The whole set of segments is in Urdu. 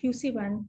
QC1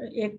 1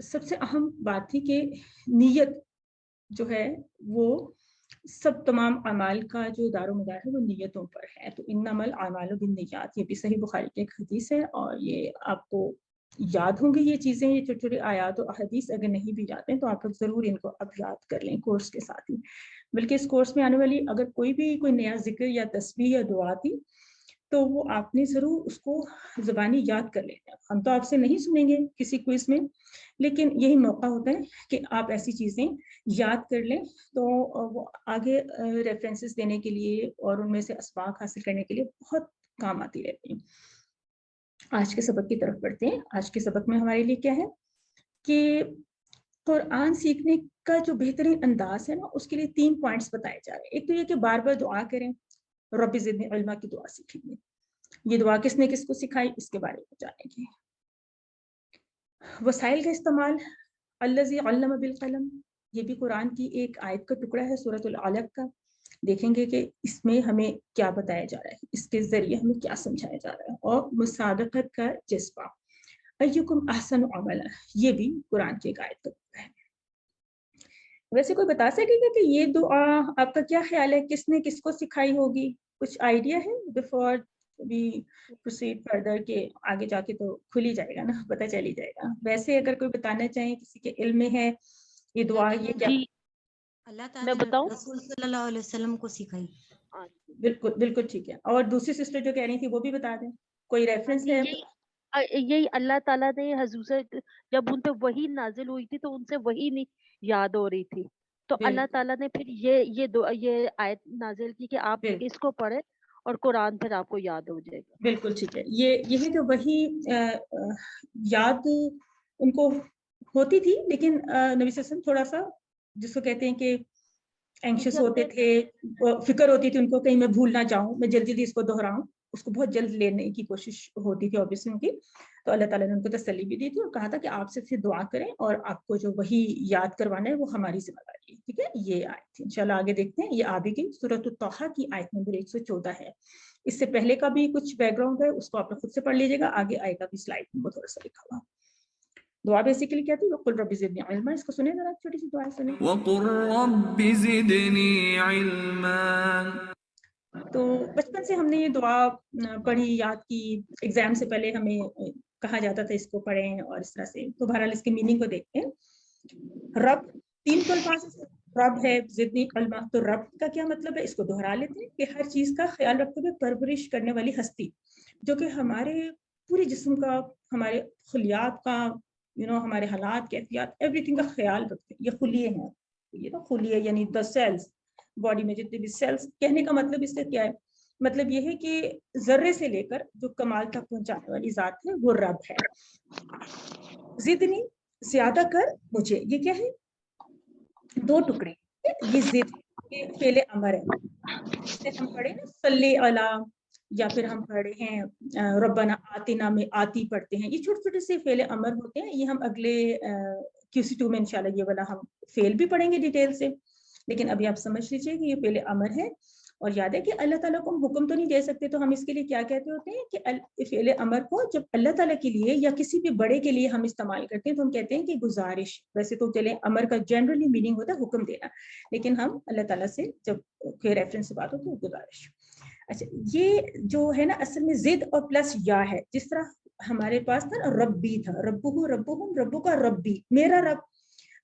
سب سے اہم بات تھی کہ نیت جو ہے وہ سب تمام اعمال کا جو دار و مدار ہے وہ نیتوں پر ہے. تو انما الاعمال بالنیات، یہ بھی صحیح بخاری کی ایک حدیث ہے، اور یہ آپ کو یاد ہوں گی یہ چیزیں، یہ چھوٹی چھوٹی آیات و احادیث اگر نہیں بھی جاتے ہیں تو آپ لوگ ضرور ان کو اب یاد کر لیں کورس کے ساتھ ہی. بلکہ اس کورس میں آنے والی اگر کوئی نیا ذکر یا تسبیح یا دعا تھی تو وہ آپ نے ضرور اس کو زبانی یاد کر لینا. ہم تو آپ سے نہیں سنیں گے کسی کوئز میں، لیکن یہی موقع ہوتا ہے کہ آپ ایسی چیزیں یاد کر لیں تو وہ آگے ریفرنسز دینے کے لیے اور ان میں سے اسباق حاصل کرنے کے لیے بہت کام آتی رہتی ہیں. آج کے سبق کی طرف بڑھتے ہیں. آج کے سبق میں ہمارے لیے کیا ہے کہ قرآن سیکھنے کا جو بہترین انداز ہے نا، اس کے لیے 3 پوائنٹس بتائے جا رہے ہیں. ایک تو یہ کہ بار بار دعا کریں، رب زدنی علما کی دعا سیکھیں گے. یہ دعا کس نے کس کو سکھائی اس کے بارے میں جانیں گے. وسائل کا استعمال، الذی علم بالقلم، یہ بھی قرآن کی ایک آیت کا ٹکڑا ہے سورۃ العلق کا. دیکھیں گے کہ اس میں ہمیں کیا بتایا جا رہا ہے، اس کے ذریعے ہمیں کیا سمجھایا جا رہا ہے. اور مسابقت کا جذبہ، ایکم احسن عملا، یہ بھی قرآن کی ایک آیت کا ٹکڑا ہے. ویسے کوئی بتا سکے گا کہ یہ دعا آپ کا کیا خیال ہے کس نے کس کو سکھائی ہوگی؟ کچھ آئیڈیا ہے بفور وی پروسیڈ فردر کہ آگے جا کے تو کھل ہی جائے گا نا، پتہ چل ہی جائے گا. ویسے اگر کوئی بتانا چاہیں کسی کے علم میں ہے یہ دعا، یہ کیا؟ جی اللہ میں تعالیٰ بتاؤں. رسول صلی اللہ علیہ وسلم کو سکھائی. بالکل بالکل ٹھیک ہے. اور دوسری سسٹر جو کہہ رہی تھی وہ بھی بتا دیں، کوئی ریفرنس ہے؟ یہی اللہ تعالیٰ نے حضور سے جب ان پہ وحی نازل ہوئی تھی تو ان سے وحی نہیں یاد ہو رہی تھی، تو اللہ تعالیٰ نے پھر یہ آیت نازل کی کہ آپ اس کو پڑھیں اور قرآن پھر آپ کو یاد ہو جائے گا. بالکل ٹھیک ہے. یہ ہے کہ وہی یاد ان کو ہوتی تھی، لیکن نبی صلی اللہ علیہ وسلم تھوڑا سا جس کو کہتے ہیں کہ اینکشس ہوتے تھے، فکر ہوتی تھی ان کو کہیں میں بھول نہ جاؤں، میں جلدی جلدی اس کو دہراؤں، اس کو بہت جلد لینے کی کوشش ہوتی تھی اوبیسلی ان کی. تو اللہ تعالیٰ نے ان کو تسلی بھی دی تھی اور کہا تھا کہ آپ سے پھر دعا کریں اور آپ کو جو وہی یاد کروانا ہے وہ ہماری ذمہ داری ہے. ٹھیک ہے، یہ آیت تھی. انشاءاللہ آگے دیکھتے ہیں. یہ آ بھی گئی سورۃ الطٰہٰ کی آیت نمبر 114 ہے. اس سے پہلے کا بھی کچھ بیک گراؤنڈ ہے، اس کو آپ خود سے پڑھ لیجیے گا. آگے آئے گا بھی سلائڈ میں وہ تھوڑا سا لکھا ہوا. دعا بیسیکلی کیا تھی؟ وَقُلْ رَبِّ زِدْنِي عِلْمًا. اس کو سنیں ذرا، چھوٹی سی دعا سنیں. وَقُلْ رَبِّ زِدْنِي عِلْمًا. تو بچپن سے ہم نے یہ دعا پڑھی، یاد کی. ایگزام سے پہلے ہمیں کہا جاتا تھا اس کو پڑھیں اور اس طرح سے. تو بہرحال اس کی میننگ کو دیکھتے ہیں. رب 3 تو الفاظ رب ہے، زدنی علما. تو رب کا کیا مطلب ہے؟ اس کو دہرا لیتے ہیں کہ ہر چیز کا خیال رکھتے ہوئے پرورش کرنے والی ہستی، جو کہ ہمارے پورے جسم کا، ہمارے خلیات کا، ہمارے حالات، کیفیات، ایوری تھنگ کا خیال رکھتے ہیں. یہ خلیے ہیں. یہ نا خلیے یعنی دا سیلز، باڈی میں جتنے بھی سیلز. کہنے کا مطلب اس سے کیا ہے؟ مطلب یہ ہے کہ ذرے سے لے کر جو کمال تک پہنچانے والی ذات ہے وہ رب ہے. زدنی، زیادہ کر مجھے. یہ کیا ہے؟ 2 ٹکڑے. یہ زد، یہ فعل امر ہے. جیسے ہم پڑھے نا صلی علی، یا پھر ہم پڑھے ہیں ربنا آتنا میں آتی پڑھتے ہیں. یہ چھوٹے چھوٹے سے فعل امر ہوتے ہیں. یہ ہم اگلے QC2 میں انشاءاللہ یہ والا ہم فعل بھی پڑھیں گے ڈیٹیل سے. لیکن ابھی آپ سمجھ لیجئے کہ یہ فعل امر ہے. اور یاد ہے کہ اللہ تعالیٰ کو ہم حکم تو نہیں دے سکتے، تو ہم اس کے لیے کیا کہتے ہوتے ہیں کہ فعل امر کو جب اللہ تعالیٰ کے لیے یا کسی بھی بڑے کے لیے ہم استعمال کرتے ہیں تو ہم کہتے ہیں کہ گزارش. ویسے تو چلے امر کا جنرلی میننگ ہوتا ہے حکم دینا، لیکن ہم اللہ تعالیٰ سے جب کوئی ریفرنس سے بات ہو تو گزارش. اچھا، یہ جو ہے نا اصل میں زد اور پلس یا ہے. جس طرح ہمارے پاس تھا ربی تھا، ربو ربہم، ربو کا ربی، میرا رب.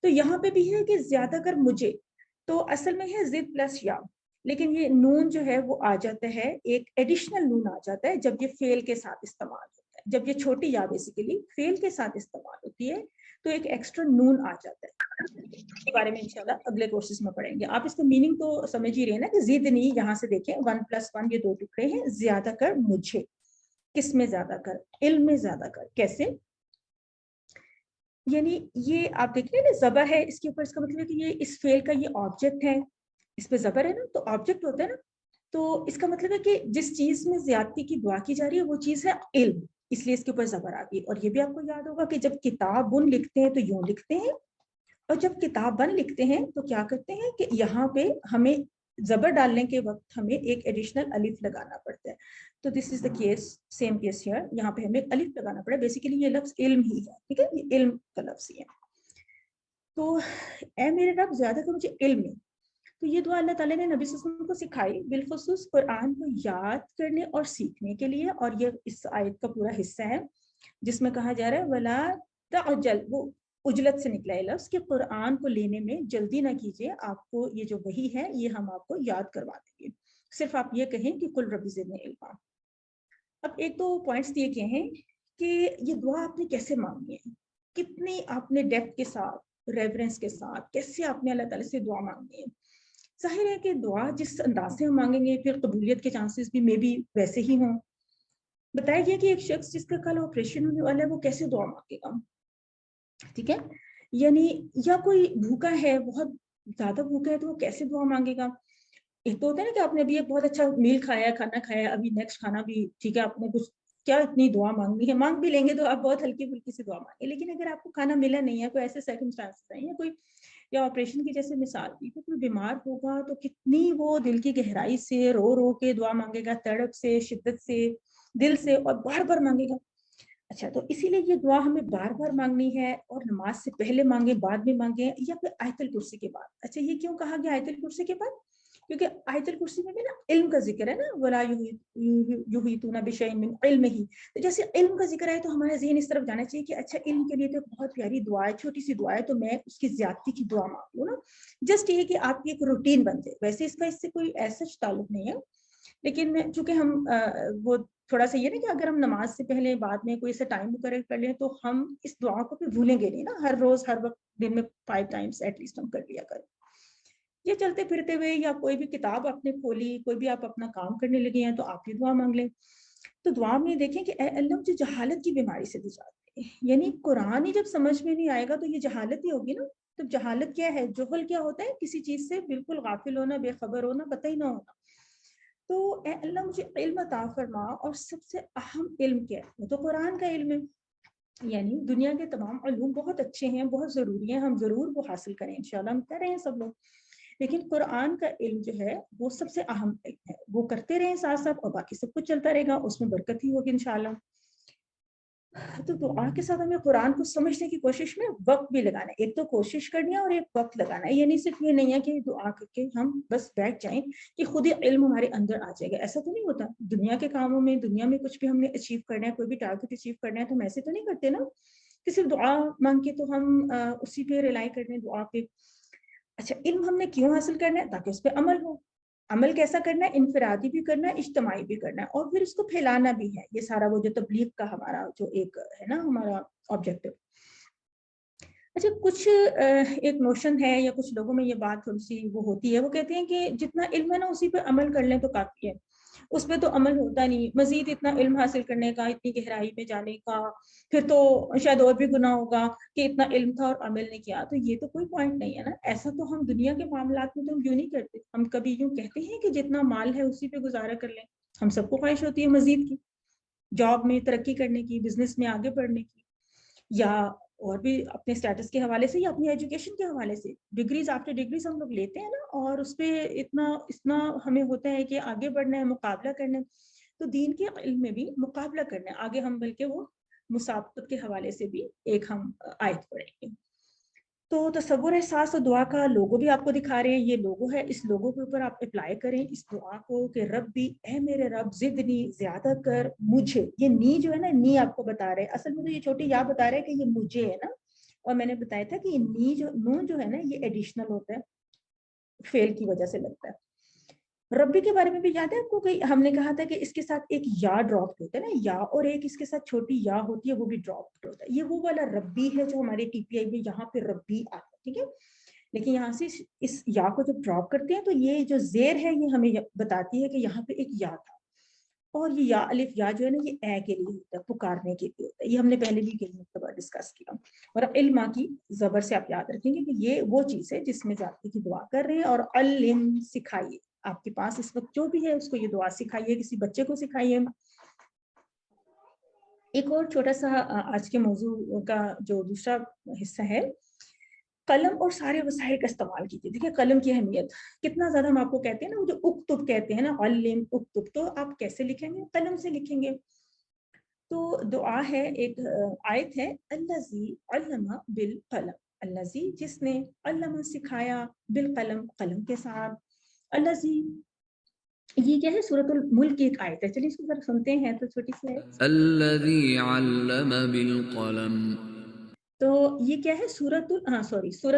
تو یہاں پہ بھی ہے کہ زیادہ کر مجھے. تو اصل میں ہے زد پلس یا، لیکن یہ نون جو ہے وہ آ جاتا ہے، ایک ایڈیشنل نون آ جاتا ہے جب یہ فعل کے ساتھ استعمال ہوتا ہے. جب یہ چھوٹی یا بیسیکلی فعل کے ساتھ استعمال ہوتی ہے تو ایک ایکسٹرا نون آ جاتا ہے. اس کے بارے میں انشاءاللہ اگلے کورسز میں پڑھیں گے. آپ اس کا میننگ تو سمجھ ہی رہے ہیں نا کہ زدنی، یہاں سے دیکھیں 1 + 1 یہ 2 ٹکڑے ہیں. زیادہ کر مجھے. کس میں زیادہ کر؟ علم میں زیادہ کر. کیسے؟ یعنی یہ آپ دیکھ رہے ہیں نا زبر ہے اس کے اوپر، اس کا مطلب ہے کہ یہ اس فعل کا یہ آبجیکٹ ہے. اس پہ زبر ہے نا تو آبجیکٹ ہوتا ہے نا. تو اس کا مطلب ہے کہ جس چیز میں زیادتی کی دعا کی جا رہی ہے وہ چیز ہے علم، اس لیے اس کے اوپر زبر آ گئی. اور یہ بھی آپ کو یاد ہوگا کہ جب کتاب ان لکھتے ہیں تو یوں لکھتے ہیں، اور جب کتاب بن لکھتے ہیں تو کیا کرتے ہیں کہ یہاں پہ ہمیں زبر ڈالنے کے وقت ہمیں ایک ایڈیشنل الف لگانا پڑتا ہے. تو this is the case, same case here. یہاں پہ ہمیں الف لگانا پڑا. بیسیکلی یہ لفظ علم ہی ہے. ٹھیک ہے، یہ علم کا لفظ ہی ہے. تو اے میرے رب زیادہ کر مجھے علم ہے. تو یہ دعا اللہ تعالیٰ نے نبی صلی اللہ علیہ وسلم کو سکھائی بالخصوص قرآن کو یاد کرنے اور سیکھنے کے لیے. اور یہ اس آیت کا پورا حصہ ہے جس میں کہا جا رہا ہے ولا تعجل، وہ عجلت سے نکلا ہے لفظ کہ قرآن کو لینے میں جلدی نہ کیجیے، آپ کو یہ جو وحی ہے یہ ہم آپ کو یاد کروا دیں گے، صرف آپ یہ کہیں کہ قل رب زدنی علما. اب ایک دو پوائنٹس دیے گئے ہیں کہ یہ دعا آپ نے کیسے مانگی ہے، کتنی آپ نے ڈیپتھ کے ساتھ ریورنس کے ساتھ کیسے آپ نے اللہ تعالیٰ سے دعا مانگی ہے. ظاہر ہے کہ دعا جس انداز سے ہم مانگیں گے پھر قبولیت کے چانسز بھی مے بی ویسے ہی ہوں. بتایا گیا کہ ایک شخص جس کا کل آپریشن ہونے والا ہے وہ کیسے دعا مانگے گا، ٹھیک ہے، یعنی یا کوئی بھوکا ہے بہت زیادہ بھوکا ہے تو وہ کیسے دعا مانگے گا. ایک تو ہوتا ہے نا کہ آپ نے ابھی ایک بہت اچھا میل کھایا ہے، کھانا کھایا ہے، ابھی نیکسٹ کھانا بھی ٹھیک ہے، آپ نے کچھ کیا اتنی دعا مانگنی ہے، مانگ بھی لیں گے تو آپ بہت ہلکی پھلکی سے دعا مانگیں. لیکن اگر آپ کو کھانا ملا نہیں ہے، کوئی ایسے سرکمسٹانسز ہیں یا کوئی یا آپریشن کی جیسے مثال دی تو کوئی بیمار ہوگا تو کتنی وہ دل کی گہرائی سے رو رو کے دعا مانگے گا، تڑپ سے، شدت سے، دل سے، اور بار بار مانگے گا. اچھا، تو اسی لیے یہ دعا ہمیں بار بار مانگنی ہے، اور نماز سے پہلے مانگے، بعد میں مانگے، یا پھر آیت الکرسی کے بعد. اچھا، یہ کیوں کہا گیا آیت الکرسی کے بعد؟ کیونکہ آیت الکرسی میں بھی نا علم کا ذکر ہے نا، ولا یحیطون بشیء من علمہ. تو جیسے علم کا ذکر ہے تو ہمارا ذہن اس طرف جانا چاہیے کہ اچھا علم کے لیے تو بہت پیاری دعا ہے، چھوٹی سی دعا ہے، تو میں اس کی زیادتی کی دعا مانگ لوں نا. جسٹ یہ کہ آپ کی ایک روٹین بن جائے. ویسے اس کا اس سے کوئی ایسا تعلق نہیں ہے، لیکن چونکہ ہم وہ تھوڑا سا یہ نا کہ اگر ہم نماز سے پہلے بعد میں کوئی ایسا ٹائم مقرر کر لیں تو ہم اس دعا کو پھر بھولیں گے نہیں نا. ہر روز ہر وقت دن میں 5 ٹائمز ایٹ لیسٹ ہم کر لیا کریں. یہ چلتے پھرتے ہوئے یا کوئی بھی کتاب آپ نے کھولی، کوئی بھی آپ اپنا کام کرنے لگے ہیں تو آپ یہ دعا مانگ لیں. تو دعا میں دیکھیں کہ اے اللہ مجھے جہالت کی بیماری سے نجات دے. یعنی قرآن ہی جب سمجھ میں نہیں آئے گا تو یہ جہالت ہی ہوگی نا. تو جہالت کیا ہے؟ جہل کیا ہوتا ہے؟ کسی چیز سے بالکل غافل ہونا، بے خبر ہونا، پتہ ہی نہ ہونا. تو اے اللہ مجھے علم عطا فرما، اور سب سے اہم علم کیا ہے؟ وہ تو قرآن کا علم ہے. یعنی دنیا کے تمام علوم بہت اچھے ہیں، بہت ضروری ہیں، ہم ضرور وہ حاصل کریں، انشاءاللہ ہم کر رہے ہیں سب لوگ. لیکن قرآن کا علم جو ہے وہ سب سے اہم علم ہے، وہ کرتے رہیں ساتھ ساتھ، اور باقی سب کچھ چلتا رہے گا، اس میں برکت ہی ہوگی انشاءاللہ. تو دعا کے ساتھ ہمیں قرآن کو سمجھنے کی کوشش میں وقت بھی لگانا ہے. ایک تو کوشش کرنی ہے اور ایک وقت لگانا ہے. یعنی صرف یہ نہیں ہے کہ دعا کر کے ہم بس بیٹھ جائیں کہ خود ہی علم ہمارے اندر آ جائے گا. ایسا تو نہیں ہوتا. دنیا کے کاموں میں، دنیا میں کچھ بھی ہم نے اچیو کرنا ہے، کوئی بھی ٹارگیٹ اچیو کرنا ہے، تو ہم ایسے تو نہیں کرتے نا کہ صرف دعا مانگ کے تو ہم اسی پہ ریلائی کر دیں، دعا پہ. اچھا، علم ہم نے کیوں حاصل کرنا ہے؟ تاکہ اس پہ عمل ہو. عمل کیسا کرنا ہے؟ انفرادی بھی کرنا ہے، اجتماعی بھی کرنا ہے، اور پھر اس کو پھیلانا بھی ہے. یہ سارا وہ جو تبلیغ کا ہمارا جو ایک ہے نا ہمارا آبجیکٹو. اچھا، کچھ ایک نوشن ہے یا کچھ لوگوں میں یہ بات تھوڑی سی وہ ہوتی ہے، وہ کہتے ہیں کہ جتنا علم ہے نا اسی پہ عمل کر لیں تو کافی ہے. اس پہ تو عمل ہوتا نہیں، مزید اتنا علم حاصل کرنے کا، اتنی گہرائی میں جانے کا، پھر تو شاید اور بھی گناہ ہوگا کہ اتنا علم تھا اور عمل نہیں کیا. تو یہ تو کوئی پوائنٹ نہیں ہے نا. ایسا تو ہم دنیا کے معاملات میں تو ہم یوں نہیں کرتے. ہم کبھی یوں کہتے ہیں کہ جتنا مال ہے اسی پہ گزارا کر لیں. ہم سب کو خواہش ہوتی ہے مزید کی، جاب میں ترقی کرنے کی، بزنس میں آگے بڑھنے کی، یا اور بھی اپنے اسٹیٹس کے حوالے سے یا اپنی ایجوکیشن کے حوالے سے. ڈگریز آفٹر ڈگریز ہم لوگ لیتے ہیں نا، اور اس پہ اتنا ہمیں ہوتا ہے کہ آگے بڑھنا ہے، مقابلہ کرنا ہے. تو دین کے علم میں بھی مقابلہ کرنا ہے آگے ہم، بلکہ وہ مسابقت کے حوالے سے بھی ایک ہم آیت پڑھیں گے. تو تصور احساس اور دعا کا لوگو بھی آپ کو دکھا رہے ہیں. یہ لوگو ہے، اس لوگو کے اوپر آپ اپلائی کریں اس دعا کو کہ رب بھی، اے میرے رب، زدنی، زیادہ کر، مجھے. یہ نی جو ہے نا، نی آپ کو بتا رہے، اصل میں تو یہ چھوٹی یا بتا رہے کہ یہ مجھے ہے نا. اور میں نے بتایا تھا کہ یہ نی نون جو ہے نا یہ ایڈیشنل ہوتا ہے، فیل کی وجہ سے لگتا ہے. ربی کے بارے میں بھی یاد ہے آپ کو کہ ہم نے کہا تھا کہ اس کے ساتھ ایک یا ڈراپ ہوتا ہے نا، یا، اور ایک اس کے ساتھ چھوٹی یا ہوتی ہے وہ بھی ڈراپ ہوتا ہے. یہ وہ والا ربی ہے جو ہمارے ٹی پی آئی میں یہاں پہ ربی آتا ہے، ٹھیک ہے. لیکن یہاں سے اس یا کو جب ڈراپ کرتے ہیں تو یہ جو زیر ہے یہ ہمیں بتاتی ہے کہ یہاں پہ ایک یا تھا. اور یہ یا الف یا جو ہے نا یہ اے کے لیے ہوتا ہے، پکارنے کے لیے ہوتا ہے. یہ ہم نے پہلے بھی کئی مرتبہ ڈسکس کیا. اور علم کی زبر سے آپ یاد رکھیں گے کہ یہ وہ چیز ہے جس میں جاتی کی دعا کر رہے ہیں. اور علم، سکھائیے. آپ کے پاس اس وقت جو بھی ہے اس کو یہ دعا سکھائیے، کسی بچے کو سکھائیے. ایک اور چھوٹا سا آج کے موضوع کا جو دوسرا حصہ ہے، قلم اور سارے وسائل کا استعمال کیجیے. دیکھیے قلم کی اہمیت کتنا زیادہ ہم آپ کو کہتے ہیں نا، وہ جو اکتب کہتے ہیں نا، علم اکتب، تو آپ کیسے لکھیں گے؟ قلم سے لکھیں گے. تو دعا ہے، ایک آیت ہے، الذی علم بالقلم. الذی جس نے علم سکھایا بالقلم قلم کے ساتھ. الذی یہ کیا ہے سورۃ الملک کی ایک آیت ہے, چلیے اس کو ذرا سنتے ہیں. تو چھوٹی سی آیت, الذي علم بالقلم. تو یہ کیا ہے سورۃ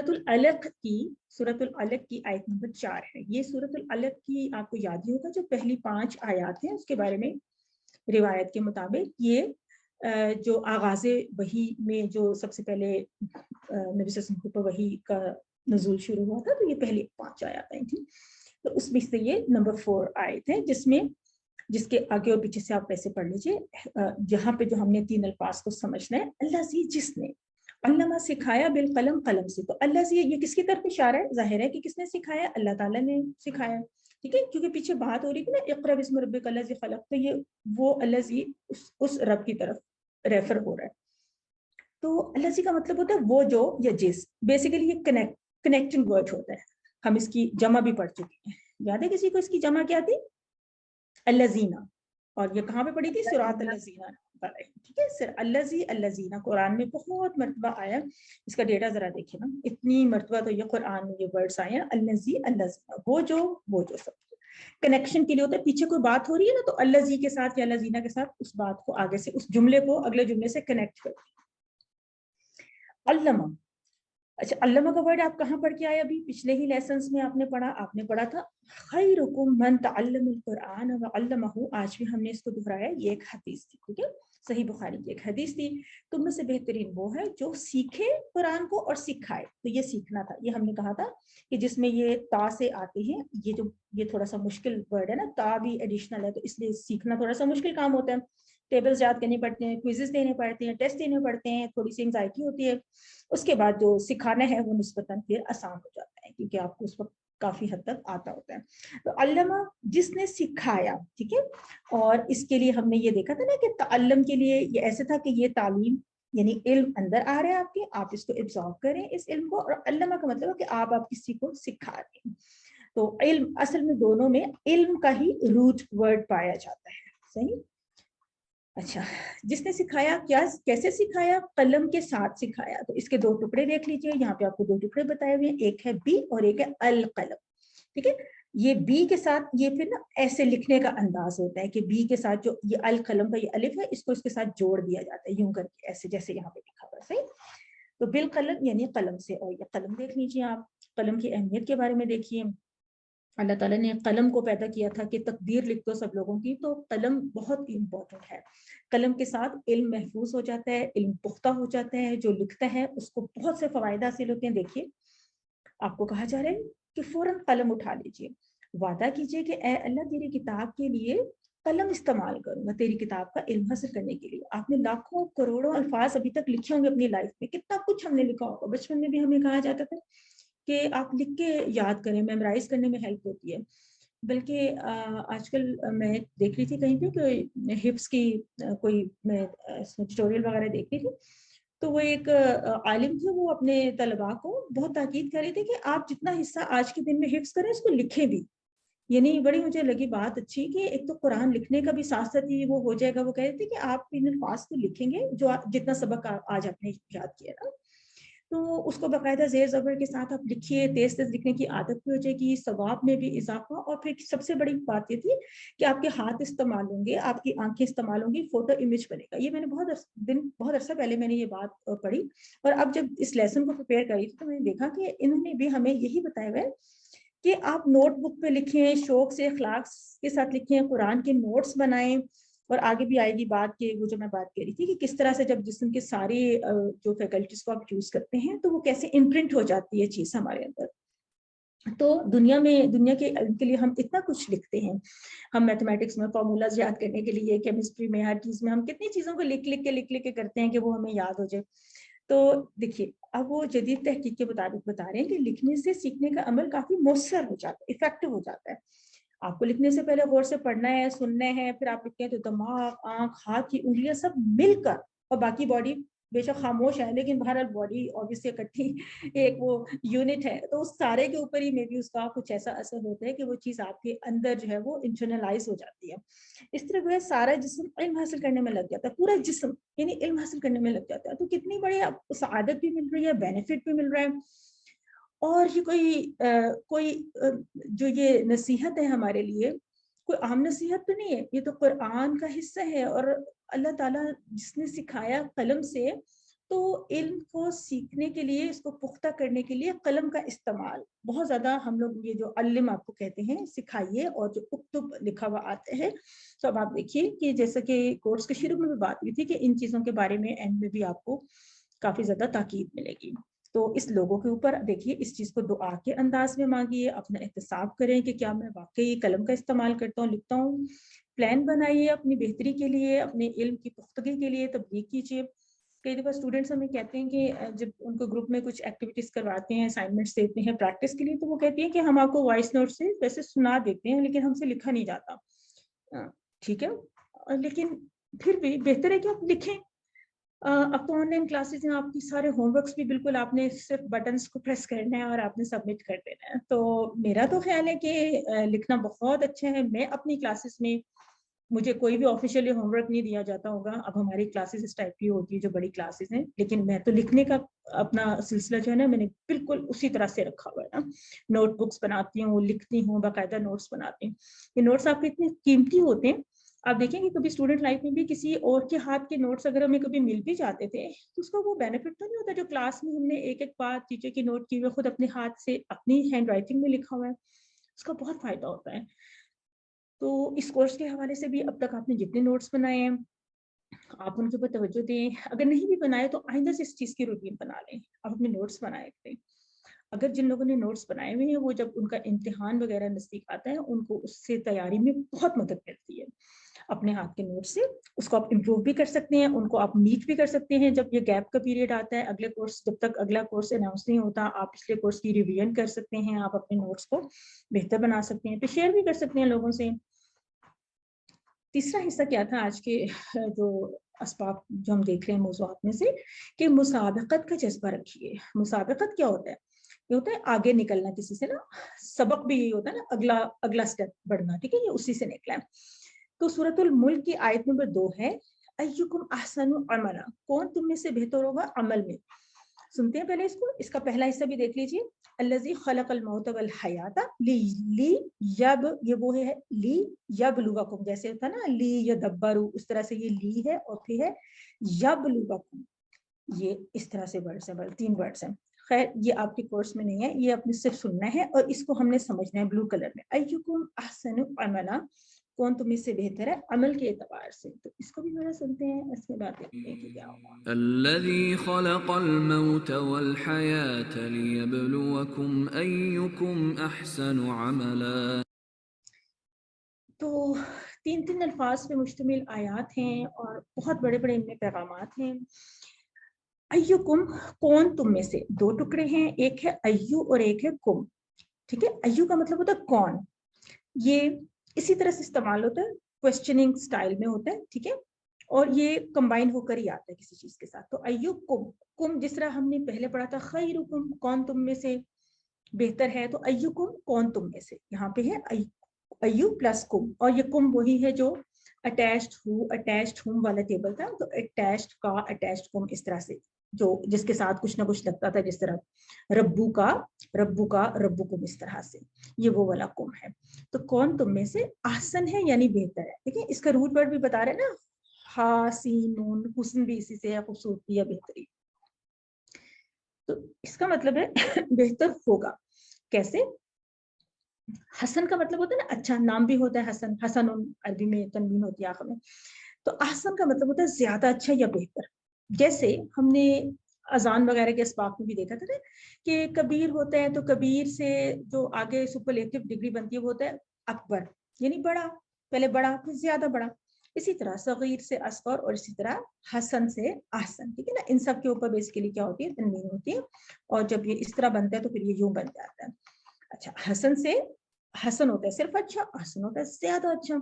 العلق کی آیت نمبر 4 ہے. یہ سورۃ العلق کی آپ کو یاد ہی ہوگا جو پہلی 5 آیات ہیں اس کے بارے میں روایت کے مطابق یہ جو آغاز وحی میں جو سب سے پہلے نبی صلی اللہ علیہ وسلم پر وحی کا نزول شروع ہوا تھا, تو یہ پہلی 5 آیات آئی تھیں. تو اس میں سے یہ نمبر 4 آیت ہے جس کے آگے اور پیچھے سے آپ ویسے پڑھ لیجئے. جہاں پہ جو ہم نے 3 الفاظ کو سمجھنا ہے, الذی جس نے, علامہ سکھایا بالقلم قلم سے. تو الذی یہ کس کی طرف اشارہ ہے؟ ظاہر ہے کہ کس نے سکھایا؟ اللہ تعالیٰ نے سکھایا. ٹھیک ہے, کیونکہ پیچھے بات ہو رہی تھی نا اقرا بسم ربک الذی خلق, تو یہ وہ الذی اس رب کی طرف ریفر ہو رہا ہے. تو الذی کا مطلب ہوتا ہے وہ جو یا جس. بیسیکلی یہ کنیکٹنگ ورڈ ہوتا ہے. ہم اس کی جمع بھی پڑھ چکے ہیں. یاد ہے کسی کو اس کی جمع کیا تھی؟ الذین. اور یہ کہاں پہ پڑھی تھی؟ صراط الذین. ٹھیک ہے سر, الذی الذین قرآن میں بہت مرتبہ آیا. اس کا ڈیٹا ذرا دیکھیں نا, اتنی مرتبہ تو یہ قرآن میں یہ ورڈز آئے ہیں, الذی الذین, وہ جو سب کنیکشن کے لیے ہوتا ہے. پیچھے کوئی بات ہو رہی ہے نا, تو الذی کے ساتھ یا الذین کے ساتھ اس بات کو آگے سے, اس جملے کو اگلے جملے سے کنیکٹ کرتی ہے. علامہ, اچھا علامہ کا ورڈ آپ کہاں پڑھ کے آئے؟ ابھی پچھلے ہی لیسنس میں آپ نے پڑھا تھا خیرکم من تعلم القرآن وعلمہ. آج بھی ہم نے اس کو دہرایا. یہ ایک حدیث تھی, ٹھیک ہے, صحیح بخاری کی ایک حدیث تھی. تم میں سے بہترین وہ ہے جو سیکھے قرآن کو اور سکھائے. تو یہ سیکھنا تھا. یہ ہم نے کہا تھا کہ جس میں یہ تا سے آتے ہیں, یہ تھوڑا سا مشکل ورڈ ہے نا, تا بھی ایڈیشنل ہے, تو اس لیے سیکھنا تھوڑا سا مشکل کام ہوتا ہے. ٹیبلز یاد کرنے پڑتے ہیں, کوئزز دینے پڑتے ہیں, ٹیسٹ دینے پڑتے ہیں, تھوڑی سی انگزائٹی ہوتی ہے. اس کے بعد جو سکھانا ہے وہ نسبتاً پھر آسان ہو جاتا ہے, کیونکہ آپ کو اس وقت کافی حد تک آتا ہوتا ہے. تو علامہ جس نے سکھایا, ٹھیک ہے. اور اس کے لیے ہم نے یہ دیکھا تھا نا کہ تعلم کے لیے یہ ایسے تھا کہ یہ تعلیم یعنی علم اندر آ رہا ہے آپ کے, آپ اس کو ایبزارو کریں اس علم کو. اور علامہ کا مطلب ہے کہ آپ کسی کو سکھا رہے ہیں. تو علم اصل میں دونوں میں علم کا ہی روٹ ورڈ پایا جاتا ہے. صحیح. اچھا, جس نے سکھایا, کیسے سکھایا؟ قلم کے ساتھ سکھایا. تو اس کے 2 ٹکڑے دیکھ لیجئے, یہاں پہ آپ کو 2 ٹکڑے بتائے ہوئے ہیں, ایک ہے بی اور ایک ہے القلم. ٹھیک ہے, یہ بی کے ساتھ یہ پھر نا ایسے لکھنے کا انداز ہوتا ہے کہ بی کے ساتھ جو یہ القلم کا یہ الف ہے, اس کو اس کے ساتھ جوڑ دیا جاتا ہے یوں کر کے, ایسے جیسے یہاں پہ لکھا ہوا ہے. صحیح. تو بالقلم یعنی قلم سے. اور یہ قلم دیکھ لیجئے آپ, قلم کی اہمیت کے بارے میں دیکھیے. اللہ تعالیٰ نے قلم کو پیدا کیا تھا کہ تقدیر لکھ دو سب لوگوں کی, تو قلم بہت امپورٹنٹ ہے. قلم کے ساتھ علم محفوظ ہو جاتا ہے, علم پختہ ہو جاتا ہے. جو لکھتا ہے اس کو بہت سے فوائد حاصل ہوتے ہیں. دیکھیے آپ کو کہا جا رہا ہے کہ فوراً قلم اٹھا لیجئے, وعدہ کیجئے کہ اے اللہ تیری کتاب کے لیے قلم استعمال کروں گا, تیری کتاب کا علم حاصل کرنے کے لیے. آپ نے لاکھوں کروڑوں الفاظ ابھی تک لکھے ہوں گے اپنی لائف میں, کتنا کچھ ہم نے لکھا ہوگا. بچپن میں بھی ہمیں کہا جاتا تھا کہ آپ لکھ کے یاد کریں, میمورائز کرنے میں ہیلپ ہوتی ہے. بلکہ آج کل میں دیکھ رہی تھی کہیں پہ کہ حفظ کی کوئی میں ٹیوٹوریل وغیرہ دیکھ رہی تھی, تو وہ ایک عالم تھے, وہ اپنے طلباء کو بہت تاکید کر رہے تھے کہ آپ جتنا حصہ آج کے دن میں حفظ کریں اس کو لکھیں بھی. یعنی بڑی مجھے لگی بات اچھی کہ ایک تو قرآن لکھنے کا بھی ساتھ ساتھ ہی وہ ہو جائے گا. وہ کہہ رہے تھے کہ آپ ان الفاظ کو لکھیں گے جو جتنا سبق آج آپ نے یاد کیا نا, تو اس کو باقاعدہ زیر زبر کے ساتھ آپ لکھیے, تیز تیز لکھنے کی عادت بھی ہو جائے گی, ثواب میں بھی اضافہ. اور پھر سب سے بڑی بات یہ تھی کہ آپ کے ہاتھ استعمال ہوں گے, آپ کی آنکھیں استعمال ہوں گی, فوٹو امیج بنے گا. یہ میں نے بہت عرصہ پہلے میں نے یہ بات پڑھی, اور اب جب اس لیسن کو پریپیئر کری تھی تو میں نے دیکھا کہ انہوں نے بھی ہمیں یہی بتایا ہوا ہے کہ آپ نوٹ بک پہ لکھیں, شوق سے اخلاق کے ساتھ لکھیں, قرآن کے نوٹس بنائیں. اور آگے بھی آئے گی بات کہ وہ جو میں بات کر رہی تھی کہ کس طرح سے جب جسم کے سارے جو فیکلٹیز کو آپ یوز کرتے ہیں تو وہ کیسے امپرنٹ ہو جاتی ہے چیز ہمارے اندر. تو دنیا کے لیے ہم اتنا کچھ لکھتے ہیں. ہم میتھمیٹکس میں فارمولاز یاد کرنے کے لیے, کیمسٹری میں, ہر چیز میں ہم کتنی چیزوں کو لکھ کے کرتے ہیں کہ وہ ہمیں یاد ہو جائے. تو دیکھیے اب وہ جدید تحقیق کے مطابق بتا رہے ہیں کہ لکھنے سے سیکھنے کا عمل کافی مؤثر ہو جاتا ہے, افیکٹو ہو جاتا ہے. آپ کو لکھنے سے پہلے غور سے پڑھنا ہے, سننا ہے, پھر آپ لکھتے ہیں تو دماغ, آنکھ, ہاتھ کی انگلیاں سب مل کر اور باقی باڈی بے شک خاموش ہے لیکن بہرحال باڈی اوبیسلی اکٹھی ایک وہ یونٹ ہے, تو اس سارے کے اوپر ہی میں بھی اس کا کچھ ایسا اثر ہوتا ہے کہ وہ چیز آپ کے اندر جو ہے وہ انٹرنلائز ہو جاتی ہے. اس طرح جو ہے سارا جسم علم حاصل کرنے میں لگ جاتا ہے, پورا جسم یعنی علم حاصل کرنے میں لگ جاتا ہے. تو کتنی بڑی سعادت بھی مل رہی ہے, بینیفٹ بھی مل رہا ہے. اور یہ کوئی جو یہ نصیحت ہے ہمارے لیے کوئی عام نصیحت تو نہیں ہے, یہ تو قرآن کا حصہ ہے. اور اللہ تعالیٰ جس نے سکھایا قلم سے, تو علم کو سیکھنے کے لیے, اس کو پختہ کرنے کے لیے قلم کا استعمال بہت زیادہ ہم لوگ, یہ جو علم آپ کو کہتے ہیں سکھائیے, اور جو اکتب لکھا ہوا آتا ہے. تو اب آپ دیکھیے کہ جیسا کہ کورس کے شروع میں بھی بات ہوئی تھی کہ ان چیزوں کے بارے میں اینڈ میں بھی آپ کو کافی زیادہ تاکید ملے گی. تو اس لوگوں کے اوپر دیکھیے, اس چیز کو دعا کے انداز میں مانگیے, اپنا احتساب کریں کہ کیا میں واقعی قلم کا استعمال کرتا ہوں, لکھتا ہوں. پلان بنائیے اپنی بہتری کے لیے, اپنے علم کی پختگی کے لیے تبلیغ کیجیے. کئی دفعہ اسٹوڈنٹس ہمیں کہتے ہیں کہ جب ان کو گروپ میں کچھ ایکٹیویٹیز کرواتے ہیں, اسائنمنٹس دیتے ہیں پریکٹس کے لیے, تو وہ کہتی ہیں کہ ہم آپ کو وائس نوٹ سے ویسے سنا دیتے ہیں لیکن ہم سے لکھا نہیں جاتا. ٹھیک ہے, لیکن پھر بھی بہتر ہے کہ آپ لکھیں. اب تو آن لائن کلاسز ہیں, آپ کی سارے ہوم ورکس بھی بالکل آپ نے صرف بٹنس کو پریس کرنا ہے اور آپ نے سبمٹ کر دینا ہے. تو میرا تو خیال ہے کہ لکھنا بہت اچھا ہے. میں اپنی کلاسز میں, مجھے کوئی بھی آفیشیلی ہوم ورک نہیں دیا جاتا ہوگا. اب ہماری کلاسز اس ٹائپ کی ہوتی ہے جو بڑی کلاسز ہیں, لیکن میں تو لکھنے کا اپنا سلسلہ جو ہے نا, میں نے بالکل اسی طرح سے رکھا ہوا ہے نا. نوٹ بکس بناتی ہوں, لکھتی ہوں, باقاعدہ نوٹس بناتی ہوں. یہ نوٹس آپ کے اتنے قیمتی ہوتے ہیں. آپ دیکھیں کہ کبھی اسٹوڈنٹ لائف میں بھی کسی اور کے ہاتھ کے نوٹس اگر ہمیں کبھی مل بھی جاتے تھے, تو اس کا وہ بینیفٹ تو نہیں ہوتا جو کلاس میں ہم نے ایک ایک بات ٹیچر کی نوٹ کی ہوئے خود اپنے ہاتھ سے اپنی ہینڈ رائٹنگ میں لکھا ہوا ہے, اس کا بہت فائدہ ہوتا ہے. تو اس کورس کے حوالے سے بھی اب تک آپ نے جتنے نوٹس بنائے ہیں آپ ان کے اوپر توجہ دیں. اگر نہیں بھی بنائے تو آئندہ سے اس چیز کی روٹین بنا لیں, آپ اپنے نوٹس بنائے کریں. اگر جن لوگوں نے نوٹس بنائے ہوئے ہیں وہ جب ان کا امتحان وغیرہ نزدیک آتا ہے, ان کو اس سے تیاری میں بہت مدد ملتی ہے. اپنے ہاتھ کے نوٹ سے اس کو آپ امپروو بھی کر سکتے ہیں, ان کو آپ میٹ بھی کر سکتے ہیں. جب یہ گیپ کا پیریڈ آتا ہے اگلے کورس, جب تک اگلا کورس اناؤنس نہیں ہوتا, آپ پچھلے کورس کی ریویژن کر سکتے ہیں, آپ اپنے نوٹس کو بہتر بنا سکتے ہیں, پھر شیئر بھی کر سکتے ہیں لوگوں سے. تیسرا حصہ کیا تھا آج کے جو اسباب جو ہم دیکھ رہے ہیں موضوعات میں سے, کہ مسابقت کا جذبہ رکھیے. مسابقت کیا ہوتا ہے؟ یہ ہوتا ہے آگے نکلنا کسی سے نا. سبق بھی یہی ہوتا ہے نا, اگلا سٹیپ بڑھنا. ٹھیک ہے, یہ اسی سے نکلا ہے. تو سورۃ الملک کی آیت نمبر 2 ہے, ایکم احسن عملا, کون تم میں سے بہتر ہوگا عمل میں. سنتے ہیں پہلے اس کو, اس کا پہلا حصہ بھی دیکھ لیجیے. الذی خلق الموت والحیات یہ وہ ہے لی یبلوکم, جیسے تھا نا لی یدبروا, اس طرح سے یہ لی ہے اور پھر ہے یبلوکم. یہ اس طرح سے ورڈز ہیں, 3 ورڈز ہیں. خیر یہ آپ کے کورس میں نہیں ہے, یہ آپ نے صرف سننا ہے اور اس کو ہم نے سمجھنا ہے بلو کلر میں. ایکم احسن عملا, کون تم اس سے بہتر ہے عمل کے اعتبار سے. تو اس کو بھی ذرا سنتے ہیں, اس کے بعد دیکھتے ہیں کہ کیا ہوگا. الذي خلق الموت والحياة ليبلوكم أيكم أحسن عملا. تو 3 الفاظ پہ مشتمل آیات ہیں اور بہت بڑے بڑے ان میں پیغامات ہیں. ایکم, کون تم میں سے, 2 ٹکڑے ہیں, ایک ہے ایو اور ایک ہے کم. ٹھیک ہے, ایو کا مطلب ہوتا ہے کون. یہ اسی طرح سے استعمال ہوتا ہے, کوشچننگ سٹائل میں ہوتا ہے. ٹھیک ہے, اور یہ کمبائن ہو کر ہی آتا ہے کسی چیز کے ساتھ. تو ایکم, کم جس طرح ہم نے پہلے پڑھا تھا خیرکم, کون تم میں سے بہتر ہے, تو ایکم کون تم میں سے, یہاں پہ ہے ایو پلس کم. اور یہ کم وہی ہے جو اٹیچڈ ہوں والا ٹیبل تھا. تو اٹیچڈ کا اٹیچڈ کم اس طرح سے, جو جس کے ساتھ کچھ نہ کچھ لگتا تھا, جس طرح ربو کا ربکم, اس طرح سے یہ وہ والا کم ہے. تو کون تم میں سے احسن ہے یعنی بہتر ہے. دیکھیں اس کا روٹ ورڈ بھی بتا رہے نا, حاسین, حسن بھی اسی سے ہے, خوبصورتی یا بہتری. تو اس کا مطلب ہے بہتر ہوگا. کیسے؟ حسن کا مطلب ہوتا ہے نا اچھا, نام بھی ہوتا ہے حسن, حسن عربی میں تنوین ہوتی ہے آخر میں. تو احسن کا مطلب ہوتا ہے زیادہ اچھا یا بہتر. جیسے ہم نے اذان وغیرہ کے اسباق میں بھی دیکھا تھا نا کہ کبیر ہوتا ہے, تو کبیر سے جو آگے سپرلیٹو ڈگری بنتی ہے وہ ہوتا ہے اکبر, یعنی بڑا, پہلے بڑا پھر زیادہ بڑا. اسی طرح صغیر سے اصغر, اور اسی طرح حسن سے احسن. ٹھیک ہے نا, ان سب کے اوپر بیسیکلی کیا ہوتی ہے, تنوین ہوتی ہے. اور جب یہ اس طرح بنتا ہے تو پھر یہ یوں بن جاتا ہے. اچھا, حسن سے حسن ہوتا ہے صرف اچھا, حسن ہوتا ہے زیادہ اچھا.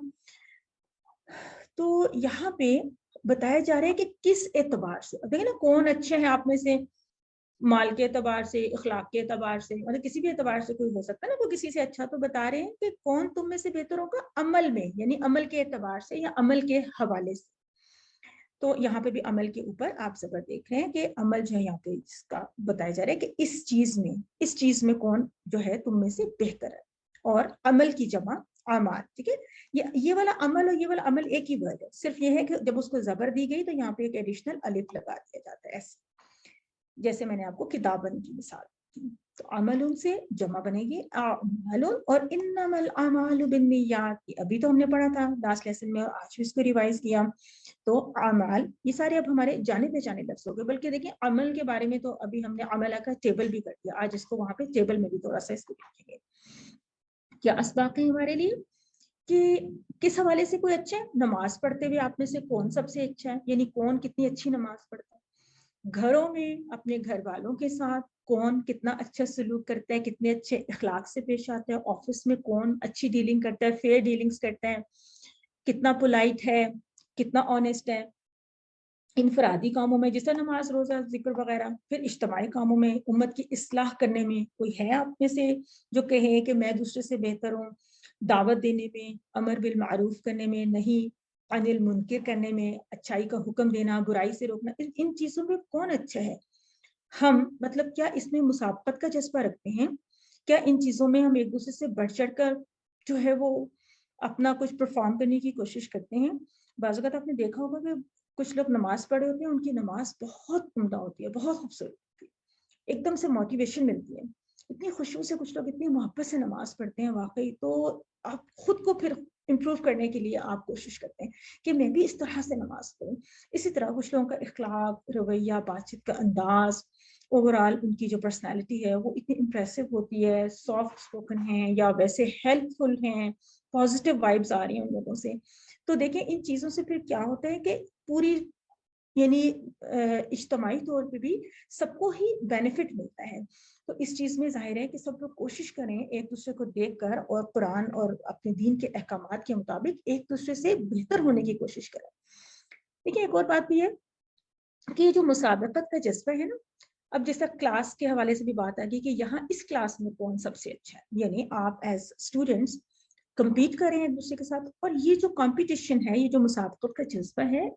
تو یہاں پہ بتایا جا رہا ہے کہ کس اعتبار سے. دیکھیں نا کون اچھے ہیں آپ میں سے, مال کے اعتبار سے, اخلاق کے اعتبار سے, مطلب کسی بھی اعتبار سے کوئی ہو سکتا ہے نا وہ کسی سے اچھا. تو بتا رہے ہیں کہ کون تم میں سے بہتر ہوگا عمل میں, یعنی عمل کے اعتبار سے یا عمل کے حوالے سے. تو یہاں پہ بھی عمل کے اوپر آپ زبر دیکھ رہے ہیں کہ عمل جو ہے یہاں پہ اس کا بتایا جا رہا ہے کہ اس چیز میں کون جو ہے تم میں سے بہتر ہے. اور عمل کی جمع اعمال. ٹھیک ہے, یہ والا عمل اور یہ والا عمل ایک ہی ورڈ ہے, صرف یہ ہے کہ جب اس کو زبر دی گئی تو یہاں پہ ایک ایڈیشنل الف لگا دیا جاتا ہے ایسے, جیسے میں نے آپ کو کتابن کی مثال دی. تو عمل سے جمع بنے گی اعمال, اور انما الاعمال بالنیات, ابھی تو ہم نے پڑھا تھا لاسٹ لیسن میں اور آج بھی اس کو ریوائز کیا. تو اعمال یہ سارے اب ہمارے جانے پہچانے لفظ ہو گئے, بلکہ دیکھیں عمل کے بارے میں تو ابھی ہم نے عملہ کا ٹیبل بھی کر دیا, آج اس کو وہاں پہ ٹیبل میں بھی تھوڑا سا اس کو دیکھیں گے. کیا اسباق ہیں ہمارے لیے کہ کس حوالے سے کوئی اچھا ہے. نماز پڑھتے ہوئے آپ میں سے کون سب سے اچھا ہے, یعنی کون کتنی اچھی نماز پڑھتا ہے. گھروں میں اپنے گھر والوں کے ساتھ کون کتنا اچھا سلوک کرتا ہے, کتنے اچھے اخلاق سے پیش آتا ہے. آفس میں کون اچھی ڈیلنگ کرتا ہے, فیئر ڈیلنگز کرتا ہے, کتنا پولائٹ ہے, کتنا آنیسٹ ہے. انفرادی کاموں میں جیسے نماز روزہ ذکر وغیرہ. پھر اجتماعی کاموں میں امت کی اصلاح کرنے میں کوئی ہے آپ میں سے جو کہے کہ میں دوسرے سے بہتر ہوں. دعوت دینے میں, امر بالمعروف کرنے میں, نہیں عن المنکر کرنے میں, اچھائی کا حکم دینا, برائی سے روکنا, ان چیزوں میں کون اچھا ہے. ہم مطلب کیا اس میں مسابقت کا جذبہ رکھتے ہیں, کیا ان چیزوں میں ہم ایک دوسرے سے بڑھ چڑھ کر جو ہے وہ اپنا کچھ پرفارم کرنے کی کوشش کرتے ہیں. بعض اوقات آپ نے دیکھا ہوگا کہ کچھ لوگ نماز پڑھے ہوتے ہیں, ان کی نماز بہت عمدہ ہوتی ہے, بہت خوبصورت ہوتی ہے, ایک دم سے موٹیویشن ملتی ہے, اتنی خوشبو سے کچھ لوگ اتنی محبت سے نماز پڑھتے ہیں واقعی. تو آپ خود کو پھر امپروو کرنے کے لیے آپ کوشش کرتے ہیں کہ میں بھی اس طرح سے نماز پڑھوں. اسی طرح کچھ لوگوں کا اخلاق, رویہ, بات چیت کا انداز, اوور آل ان کی جو پرسنالٹی ہے وہ اتنی امپریسو ہوتی ہے, سافٹ اسپوکن ہیں یا ویسے ہیلپ فل ہیں, پازیٹیو وائبز آ رہی ہیں ان لوگوں سے. تو دیکھیں ان چیزوں سے پھر کیا ہوتا ہے کہ پوری یعنی اجتماعی طور پہ بھی سب کو ہی بینیفٹ ملتا ہے. تو اس چیز میں ظاہر ہے کہ سب لوگ کوشش کریں ایک دوسرے کو دیکھ کر اور قرآن اور اپنے دین کے احکامات کے مطابق ایک دوسرے سے بہتر ہونے کی کوشش کریں. دیکھیں ایک اور بات بھی ہے کہ یہ جو مسابقت کا جذبہ ہے نا, اب جیسا کلاس کے حوالے سے بھی بات آ گئی کہ یہاں اس کلاس میں کون سب سے اچھا ہے, یعنی آپ ایز اسٹوڈینٹس کمپیٹ کر رہے ہیں ایک دوسرے کے ساتھ. اور یہ جو کمپٹیشن ہے, یہ جو مسابقت کا جذبہ ہے,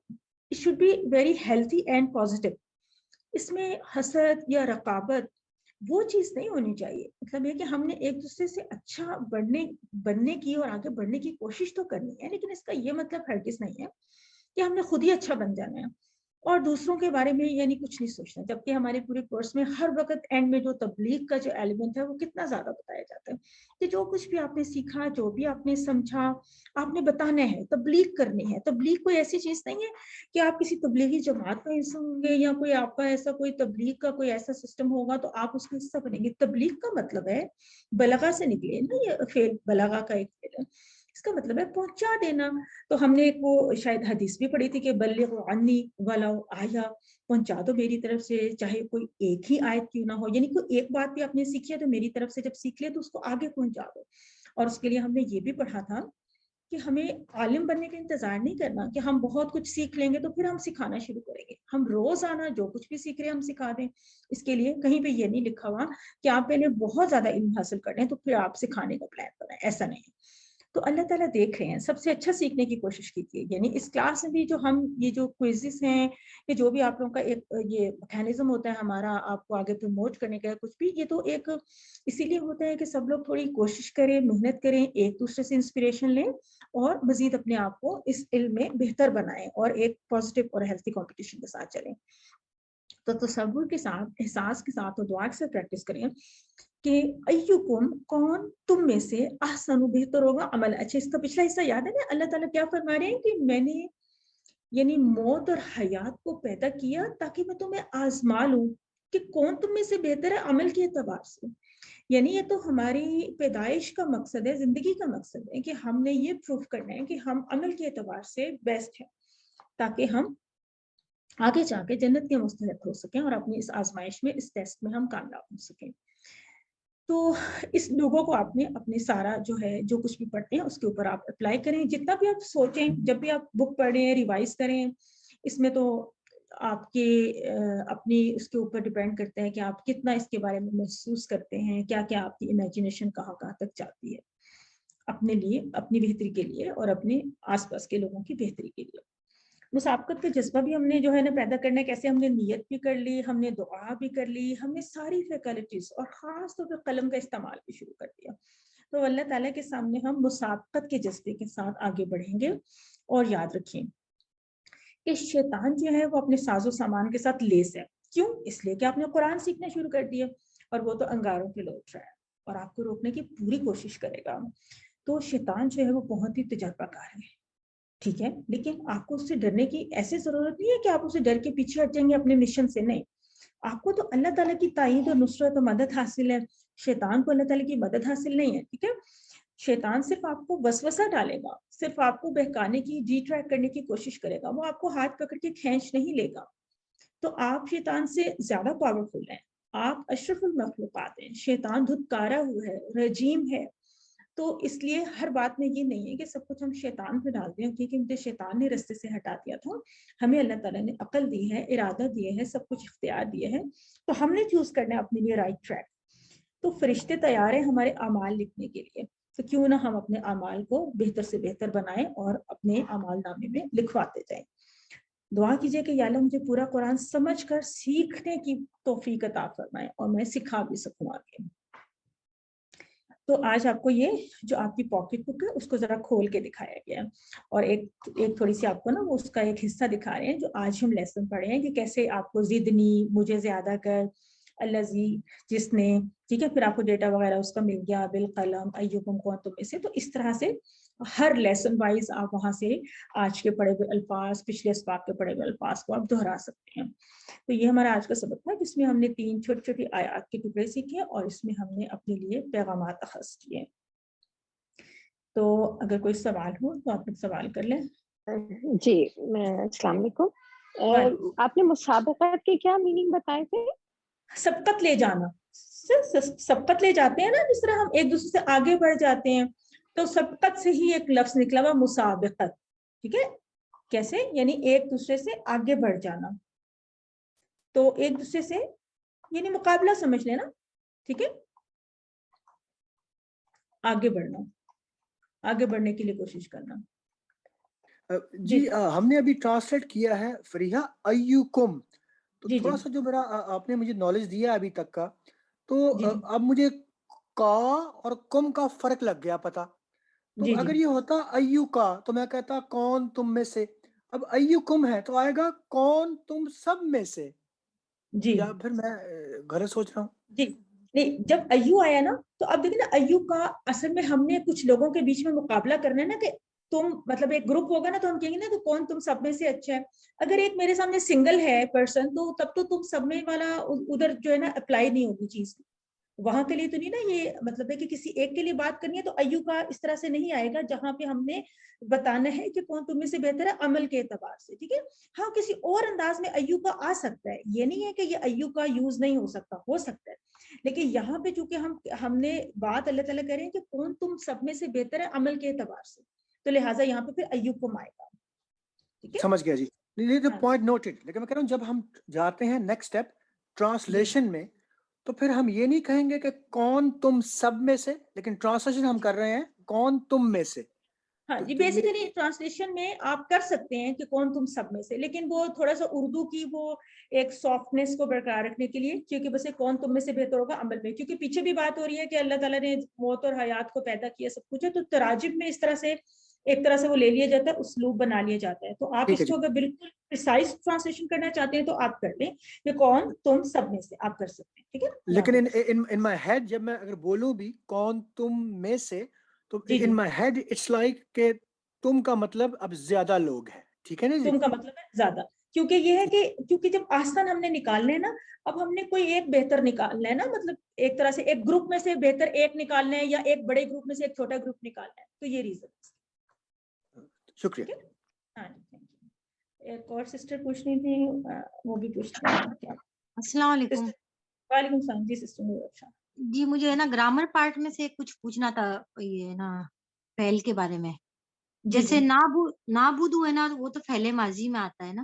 it should be very healthy and positive. اس میں حسد یا رقابت وہ چیز نہیں ہونی چاہیے. مطلب یہ کہ ہم نے ایک دوسرے سے اچھا بننے کی اور آگے بڑھنے کی کوشش تو کرنی ہے, لیکن اس کا یہ مطلب ہرگز نہیں ہے کہ ہم نے خود ہی اچھا بن جانا ہے اور دوسروں کے بارے میں یعنی کچھ نہیں سوچنا. جبکہ ہمارے پورے کورس میں ہر وقت اینڈ میں جو تبلیغ کا جو ایلیمنٹ ہے وہ کتنا زیادہ بتایا جاتا ہے کہ جو کچھ بھی آپ نے سیکھا, جو بھی آپ نے سمجھا, آپ نے بتانا ہے, تبلیغ کرنی ہے. تبلیغ کوئی ایسی چیز نہیں ہے کہ آپ کسی تبلیغی جماعت کا حصہ ہوں گے یا کوئی آپ کا ایسا کوئی تبلیغ کا کوئی ایسا سسٹم ہوگا تو آپ اس کا حصہ بنیں گے. تبلیغ کا مطلب ہے بلغہ سے نکلے نا, یہ فعل بلغہ کا ایک فعل ہے, اس کا مطلب ہے پہنچا دینا. تو ہم نے ایک وہ شاید حدیث بھی پڑھی تھی کہ بلغوا عنی ولو آیا, پہنچا دو میری طرف سے چاہے کوئی ایک ہی آیت کیوں نہ ہو. یعنی کوئی ایک بات بھی آپ نے سیکھی ہے تو میری طرف سے جب سیکھ لے تو اس کو آگے پہنچا دو. اور اس کے لیے ہم نے یہ بھی پڑھا تھا کہ ہمیں عالم بننے کا انتظار نہیں کرنا کہ ہم بہت کچھ سیکھ لیں گے تو پھر ہم سکھانا شروع کریں گے. ہم روزانہ جو کچھ بھی سیکھ رہے ہیں ہم سکھا دیں. اس کے لیے کہیں پہ یہ نہیں لکھا ہوا کہ آپ پہلے بہت زیادہ علم حاصل کر لیں تو پھر آپ سکھانے کا پلان بنائیں, ایسا نہیں. تو اللہ تعالیٰ دیکھ رہے ہیں, سب سے اچھا سیکھنے کی کوشش کیجیے. یعنی اس کلاس میں بھی جو ہم یہ جو کوئزز ہیں, یہ جو بھی آپ لوگوں کا ایک یہ میکینزم ہوتا ہے ہمارا آپ کو آگے پروموٹ کرنے کا کچھ بھی, یہ تو ایک اسی لیے ہوتا ہے کہ سب لوگ تھوڑی کوشش کریں, محنت کریں, ایک دوسرے سے انسپریشن لیں اور مزید اپنے آپ کو اس علم میں بہتر بنائیں اور ایک پازیٹیو اور ہیلتھی کمپٹیشن کے ساتھ چلیں. تو تصور کے ساتھ, احساس کے ساتھ اور دعا کے ساتھ پریکٹس کریں کہ ایکم کون تم میں سے احسن بہتر ہوگا عمل. اچھا اس کا پچھلا حصہ یاد ہے نا, اللہ تعالیٰ کیا فرما رہے ہیں کہ میں نے یعنی موت اور حیات کو پیدا کیا تاکہ میں تمہیں آزما لوں کہ کون تم میں سے بہتر ہے عمل کے اعتبار سے. یعنی یہ تو ہماری پیدائش کا مقصد ہے, زندگی کا مقصد ہے کہ ہم نے یہ پروف کرنا ہے کہ ہم عمل کے اعتبار سے بیسٹ ہیں تاکہ ہم آگے جا کے جنت کے مستحق ہو سکیں اور اپنی اس آزمائش میں, اس ٹیسٹ میں ہم کامیاب ہو سکیں. تو اس لوگوں کو آپ نے اپنے سارا جو ہے جو کچھ بھی پڑھتے ہیں اس کے اوپر آپ اپلائی کریں. جتنا بھی آپ سوچیں, جب بھی آپ بک پڑھیں, ریوائز کریں, اس میں تو آپ کے اپنی اس کے اوپر ڈیپینڈ کرتے ہیں کہ آپ کتنا اس کے بارے میں محسوس کرتے ہیں, کیا کیا آپ کی امیجنیشن کہاں کہاں تک جاتی ہے اپنے لیے, اپنی بہتری کے لیے اور اپنے آس پاس کے لوگوں کی بہتری کے لیے. مسابقت کا جذبہ بھی ہم نے جو ہے نا پیدا کرنا ہے. کیسے؟ ہم نے نیت بھی کر لی, ہم نے دعا بھی کر لی, ہم نے ساری فیکلٹیز اور خاص طور پہ قلم کا استعمال بھی شروع کر دیا. تو اللہ تعالیٰ کے سامنے ہم مسابقت کے جذبے کے ساتھ آگے بڑھیں گے. اور یاد رکھیں کہ شیطان جو ہے وہ اپنے ساز و سامان کے ساتھ لیس ہے. کیوں؟ اس لیے کہ آپ نے قرآن سیکھنا شروع کر دیا اور وہ تو انگاروں کے لوٹ رہا ہے اور آپ کو روکنے کی پوری کوشش کرے گا. تو شیطان جو ہے وہ بہت ہی تجربہ کار ہے, ٹھیک ہے, لیکن آپ کو اس سے ڈرنے کی ایسی ضرورت نہیں ہے کہ آپ اسے ڈر کے پیچھے ہٹ جائیں گے اپنے مشن سے. نہیں, آپ کو تو اللہ تعالیٰ کی تائید اور نصرت اور مدد حاصل ہے, شیطان کو اللہ تعالیٰ کی مدد حاصل نہیں ہے. ٹھیک ہے, شیطان صرف آپ کو وسوسہ ڈالے گا, صرف آپ کو بہکانے کی, ڈی ٹریک کرنے کی کوشش کرے گا, وہ آپ کو ہاتھ پکڑ کے کھینچ نہیں لے گا. تو آپ شیطان سے زیادہ پاورفل ہیں, آپ اشرف المخلوقات ہیں. شیطان دھتکارا ہوا ہے, رجیم ہے. تو اس لیے ہر بات میں یہ نہیں ہے کہ سب کچھ ہم شیطان پہ ڈال دیں, کیونکہ مجھے شیطان نے رستے سے ہٹا دیا تھا. ہمیں اللہ تعالیٰ نے عقل دی ہے, ارادہ دیے ہے, سب کچھ اختیار دیے ہیں, تو ہم نے چوز کرنا ہے اپنے لیے رائٹ ٹریک. تو فرشتے تیار ہیں ہمارے اعمال لکھنے کے لیے, تو کیوں نہ ہم اپنے اعمال کو بہتر سے بہتر بنائیں اور اپنے اعمال نامے میں لکھواتے جائیں. دعا کیجئے کہ یا اللہ مجھے پورا قرآن سمجھ کر سیکھنے کی توفیق عطا فرمائے اور میں سکھا بھی سکوں آگے. تو آج آپ کو یہ جو آپ کی پاکٹ بک ہے اس کو ذرا کھول کے دکھایا گیا ہے, اور ایک تھوڑی سی آپ کو نا اس کا ایک حصہ دکھا رہے ہیں جو آج ہم لیسن پڑھے ہیں کہ کیسے آپ کو زدنی, مجھے زیادہ کر, الذی جس نے, ٹھیک ہے, پھر آپ کو ڈیٹا وغیرہ اس کا مل گیا, بالقلم, ایکم کون تم میں سے. تو اس طرح سے ہر لیسن وائز آپ وہاں سے آج کے پڑھے ہوئے الفاظ, پچھلے اسباق کے پڑھے ہوئے الفاظ کو آپ دہرا سکتے ہیں. تو یہ ہمارا آج کا سبق تھا جس میں ہم نے 3 چھوٹی چھوٹی آیات کے ٹکڑے سیکھے اور اس میں ہم نے اپنے لیے پیغامات اخذ کیے. تو اگر کوئی سوال ہو تو آپ لوگ سوال کر لیں. جی, السلام علیکم. آپ نے مسابقت کے کیا میننگ بتائے تھے؟ سبقت لے جانا, سبقت لے جاتے ہیں نا, جس طرح ہم ایک دوسرے سے آگے بڑھ جاتے ہیں, تو سبقت سے ہی ایک لفظ نکلا ہوا مسابقت. ٹھیک ہے, کیسے؟ یعنی ایک دوسرے سے آگے بڑھ جانا. تو ایک دوسرے سے یعنی مقابلہ سمجھ لینا. ٹھیک ہے, آگے بڑھنا, آگے بڑھنے کے لیے کوشش کرنا. جی ہم نے ابھی ٹرانسلیٹ کیا ہے فریحہ ایوکم, تو جی تھوڑا سا جو میرا آپ نے مجھے نالج دیا ابھی تک کا, تو جی اب مجھے کا اور کم کا فرق لگ گیا پتا. تو جی اگر یہ ہوتا ایو کا تو میں کہتا کون تم میں سے, اب ایوکم ہے تو آئے گا کون تم سب میں سے, جی یا پھر میں غلط سوچ رہا ہوں؟ جی نہیں, جب ایو آیا نا تو اب دیکھیں نا, ایو کا اصل میں ہم نے کچھ لوگوں کے بیچ میں مقابلہ کرنا ہے نا, کہ تم مطلب ایک گروپ ہوگا نا تو ہم کہیں گے نا کہ کون تم سب میں سے اچھا ہے. اگر ایک میرے سامنے سنگل ہے پرسن تو تب تو تم سب میں والا ادھر جو ہے نا اپلائی نہیں ہوگی چیز, وہاں کے لیے تو نہیں نا. یہ مطلب ہے کہ کسی ایک کے لیے بات کرنی ہے تو ایو کا اس طرح سے نہیں آئے گا جہاں پہ ہم نے بتانا ہے کہ کون تم میں سے بہتر ہے عمل کے اعتبار سے. ٹھیک ہے, ہاں کسی اور انداز میں ایو کا آ سکتا ہے, یہ نہیں ہے کہ یہ ایو کا یوز نہیں ہو سکتا, ہو سکتا ہے, لیکن یہاں پہ چونکہ ہم نے بات اللہ تعالیٰ کر رہے ہیں کہ کون تم سب میں سے بہتر ہے عمل کے اعتبار سے, تو لہٰذا یہاں پہ پھر ایوکم آئے گا. ٹھیک ہے, سمجھ گیا جی, یہ تو پوائنٹ نوٹڈ. لیکن میں کہہ رہا ہوں جب ہم جاتے ہیں نیکسٹ اسٹیپ ٹرانسلیشن میں, تو پھر ہم یہ نہیں کہیں گے کہ کون تم سب میں سے, لیکن ٹرانسلیشن ہم کر رہے ہیں کون تم میں سے. ہاں جی, بیسیکلی ٹرانسلیشن میں آپ کر سکتے ہیں کہ کون تم سب میں سے, لیکن وہ تھوڑا سا اردو کی وہ ایک سافٹنیس کو برقرار رکھنے کے لیے, کیونکہ بس کون تم میں سے بہتر ہوگا عمل میں, کیونکہ پیچھے بھی بات ہو رہی ہے کہ اللہ تعالیٰ نے موت اور حیات کو پیدا کیا, سب کچھ ہے, تو تراجم میں اس طرح سے ایک طرح سے وہ لے لیا جاتا ہے, اسلوب بنا لیا جاتا ہے. تو آپ اس کو اگر بالکل پریسائز ٹرانسلیشن کرنا چاہتے ہیں تو آپ کر لیں کہ کون تم سب میں سے, آپ کر سکتے ہیں. ٹھیک ہے, لیکن ان مائی ہیڈ جب میں اگر بولوں بھی کون تم میں سے, تو ان مائی ہیڈ اٹس لائک کہ تم کا مطلب اب زیادہ لوگ ہیں. ٹھیک ہے نا جی, تم کا مطلب ہے زیادہ, کیونکہ یہ ہے کہ کیونکہ جب آسان ہم نے نکالنے ہیں نا, اب ہم نے کوئی ایک بہتر نکالنا ہے نا, مطلب ایک طرح سے ایک گروپ میں سے بہتر ایک نکالنا ہے یا ایک بڑے گروپ میں سے ایک چھوٹا گروپ نکالنا ہے, تو یہ ریزن ہے. شکریہ. ہاں جی, ایک اور سسٹر پوچھنی تھی, وہ بھی پوچھتے ہیں. السلام علیکم. وعلیکم السلام. جی سسٹر. جی مجھے ہے نا گرامر پارٹ میں سے کچھ پوچھنا تھا, یہ نا فعل کے بارے میں. جیسے نابودو ہے نا, وہ تو فعل ماضی میں آتا ہے نا,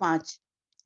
5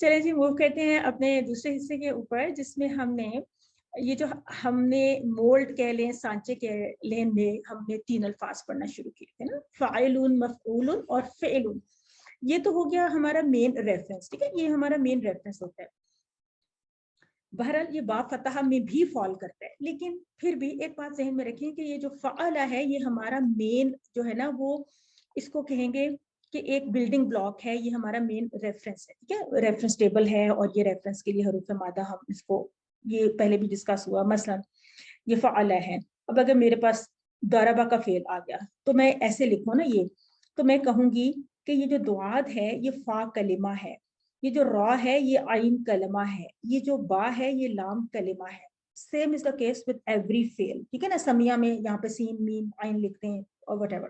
چلیں جی موو کرتے ہیں اپنے دوسرے حصے کے اوپر، جس میں ہم نے یہ جو ہم نے مولڈ کہہ لیں، سانچے کہہ لیں میں ہم نے 3 الفاظ پڑھنا شروع کیے تھے نا، فاعلون، مفعولون اور فعلون. یہ تو ہو گیا ہمارا مین ریفرنس، ٹھیک ہے، یہ ہمارا مین ریفرنس ہوتا ہے. بہرحال یہ با فتح میں بھی فال کرتا ہے، لیکن پھر بھی ایک بات ذہن میں رکھیں کہ یہ جو فعل ہے یہ ہمارا مین جو ہے نا، وہ اس کو کہیں گے کہ ایک بلڈنگ بلاک ہے، یہ ہمارا مین ریفرنس ہے، ٹھیک ہے، ریفرنس ٹیبل ہے، اور یہ ریفرنس کے لیے حروف مادہ ہم اس کو یہ پہلے بھی ڈسکس ہوا. مثلا یہ فعل ہے. اب اگر میرے پاس ضربہ کا فعل آ گیا تو میں ایسے لکھوں نا، یہ تو میں کہوں گی کہ یہ جو دعاد ہے یہ فا کلمہ ہے، یہ جو را ہے یہ عین کلمہ ہے، یہ جو با ہے یہ لام کلمہ ہے. Same is the case with every فعل، ٹھیک ہے نا. سمیہ میں یہاں پہ سین میم عین لکھتے ہیں اور وٹ ایور،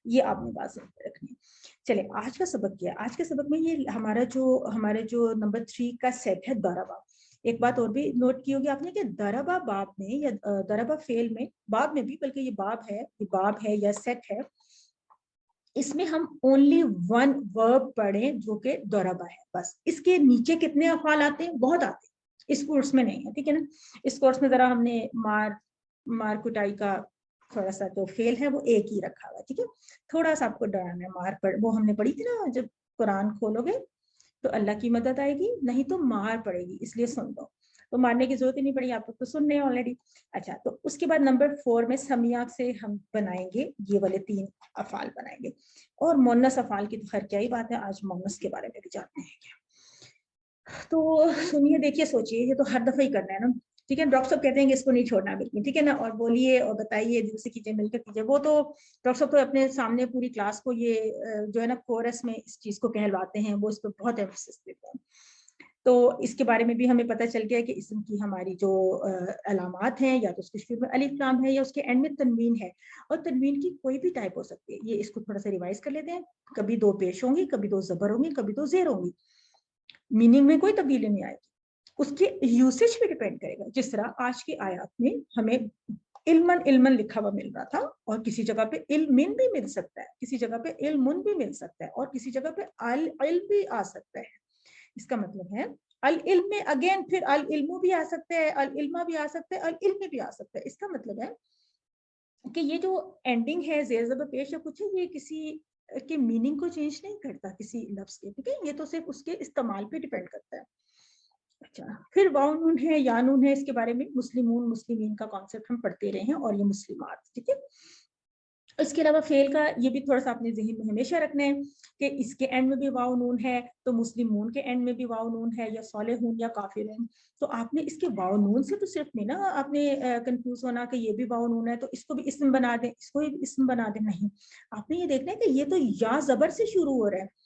یہ آپ نے بات رکھنی. چلے آج کا سبق کیا؟ آج کے سبق میں یہ ہمارے جو نمبر 3 کا سیٹ ہے ضربہ. ایک بات اور بھی نوٹ کی ہوگی آپ نے کہ ضربہ باب میں یا ضربہ فعل میں، باب میں بھی، بلکہ یہ باب ہے یا سیٹ ہے، اس میں ہم اونلی 1 ورب پڑھیں جو کہ ضربہ ہے. بس اس کے نیچے کتنے افعال آتے ہیں؟ بہت آتے ہیں. اس کورس میں نہیں ہے، ٹھیک ہے نا. اس کورس میں ذرا ہم نے مار کٹائی کا تھوڑا سا جو فعل ہے وہ ایک ہی رکھا ہوا ہے، ٹھیک ہے. تھوڑا سا آپ کو ڈرانا ہے، مار پڑ وہ ہم نے پڑھی تھی نا، جب قرآن کھولو گے تو اللہ کی مدد آئے گی، نہیں تو مار پڑے گی، اس لیے سن لو. تو مارنے کی ضرورت ہی نہیں پڑی، آپ کو تو سن رہے ہیں آلریڈی. اچھا، تو اس کے بعد نمبر 4 میں سمیہ سے ہم بنائیں گے یہ والے 3 افعال بنائیں گے. اور مونس افعال کی تو خیر کیا ہی بات ہے، آج مونس کے بارے میں بھی جانتے ہیں کیا. تو سنیے، دیکھیے، سوچیے، یہ تو ہر دفعہ ہی کرنا ہے نا، ٹھیک ہے. ڈاکٹر صاحب کہتے ہیں کہ اس کو نہیں چھوڑنا بالکل، ٹھیک ہے نا. اور بولیے اور بتائیے، دل سے کیجیے، مل کر کیجیے. وہ تو ڈاکٹر صاحب تو اپنے سامنے پوری کلاس کو یہ جو ہے نا کورس میں اس چیز کو کہلواتے ہیں، وہ اس پہ بہت ایمفسس دیتے ہیں. تو اس کے بارے میں بھی ہمیں پتہ چل گیا کہ اسم کی ہماری جو علامات ہیں، یا تو اس کے شروع میں الف لام ہے یا اس کے اینڈ میں تنوین ہے. اور تنوین کی کوئی بھی ٹائپ ہو سکتی ہے. یہ اس کو تھوڑا سا ریوائز کر لیتے ہیں. کبھی 2 پیش ہوں گی، کبھی 2 زبر ہوں گی، کبھی 2 زیر ہوں گی. میننگ میں کوئی تبدیلی نہیں آئے گی، اس کے یوسیج پہ ڈیپینڈ کرے گا. جس طرح آج کی آیات میں ہمیں علمن لکھا ہوا مل رہا تھا، اور کسی جگہ پہ علمن بھی مل سکتا ہے، کسی جگہ پہ علمن بھی مل سکتا ہے، اور کسی جگہ پہ العلم بھی آ سکتا ہے. اس کا مطلب ہے العلم میں اگین پھر العلم بھی آ سکتا ہے، العلم بھی آ سکتا ہے، العلم بھی آ سکتا ہے. اس کا مطلب ہے کہ یہ جو اینڈنگ ہے زیر زبر پیش یا کچھ ہے، یہ کسی کے میننگ کو چینج نہیں کرتا کسی لفظ کے، ٹھیک ہے. یہ تو صرف اس کے استعمال پہ ڈیپینڈ کرتا ہے. اچھا، پھر واو نون ہے یا نون ہے. اس کے بارے میں مسلمون مسلمین کا کانسیپٹ ہم پڑھتے رہے ہیں، اور یہ مسلمات، ٹھیک ہے. اس کے علاوہ فعل کا یہ بھی تھوڑا سا اپنے ذہن میں ہمیشہ رکھنا ہے کہ اس کے اینڈ میں بھی واو نون ہے، تو مسلمون کے اینڈ میں بھی واو نون ہے، یا صالحون یا کافرون. تو آپ نے اس کے واو نون سے تو صرف نہیں نا آپ نے کنفیوز ہونا کہ یہ بھی واو نون ہے تو اس کو بھی اسم بنا دیں، اس کو بھی اسم بنا دیں. نہیں، آپ نے یہ دیکھنا ہے کہ یہ تو یا زبر سے شروع ہو رہا ہے،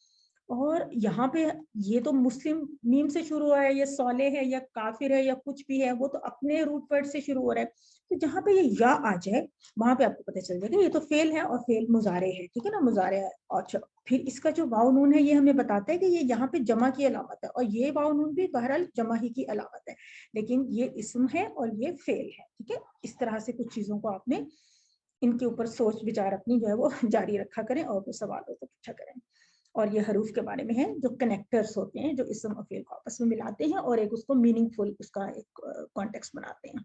اور یہاں پہ یہ تو مسلم میم سے شروع ہوا ہے، یا صالح ہے یا کافر ہے یا کچھ بھی ہے، وہ تو اپنے روٹ ورڈ سے شروع ہو رہا ہے. تو جہاں پہ یہ یا آ جائے وہاں پہ آپ کو پتہ چل جائے گا یہ تو فعل ہے، اور فعل مضارع ہے، ٹھیک ہے نا، مضارع ہے. اور پھر اس کا جو واو نون ہے یہ ہمیں بتاتا ہے کہ یہ یہاں پہ جمع کی علامت ہے، اور یہ واو نون بھی بہرحال جمع ہی کی علامت ہے، لیکن یہ اسم ہے اور یہ فعل ہے، ٹھیک ہے. اس طرح سے کچھ چیزوں کو آپ نے ان کے اوپر سوچ بچار اپنی جو ہے وہ جاری رکھا کریں، اور وہ سوالوں کو پوچھا کریں. اور یہ حروف کے بارے میں ہیں جو کنیکٹرز ہوتے ہیں، جو اسم اور فعل کو آپس میں ملاتے ہیں اور ایک اس کو میننگ فل اس کا ایک کانٹیکسٹ بناتے ہیں.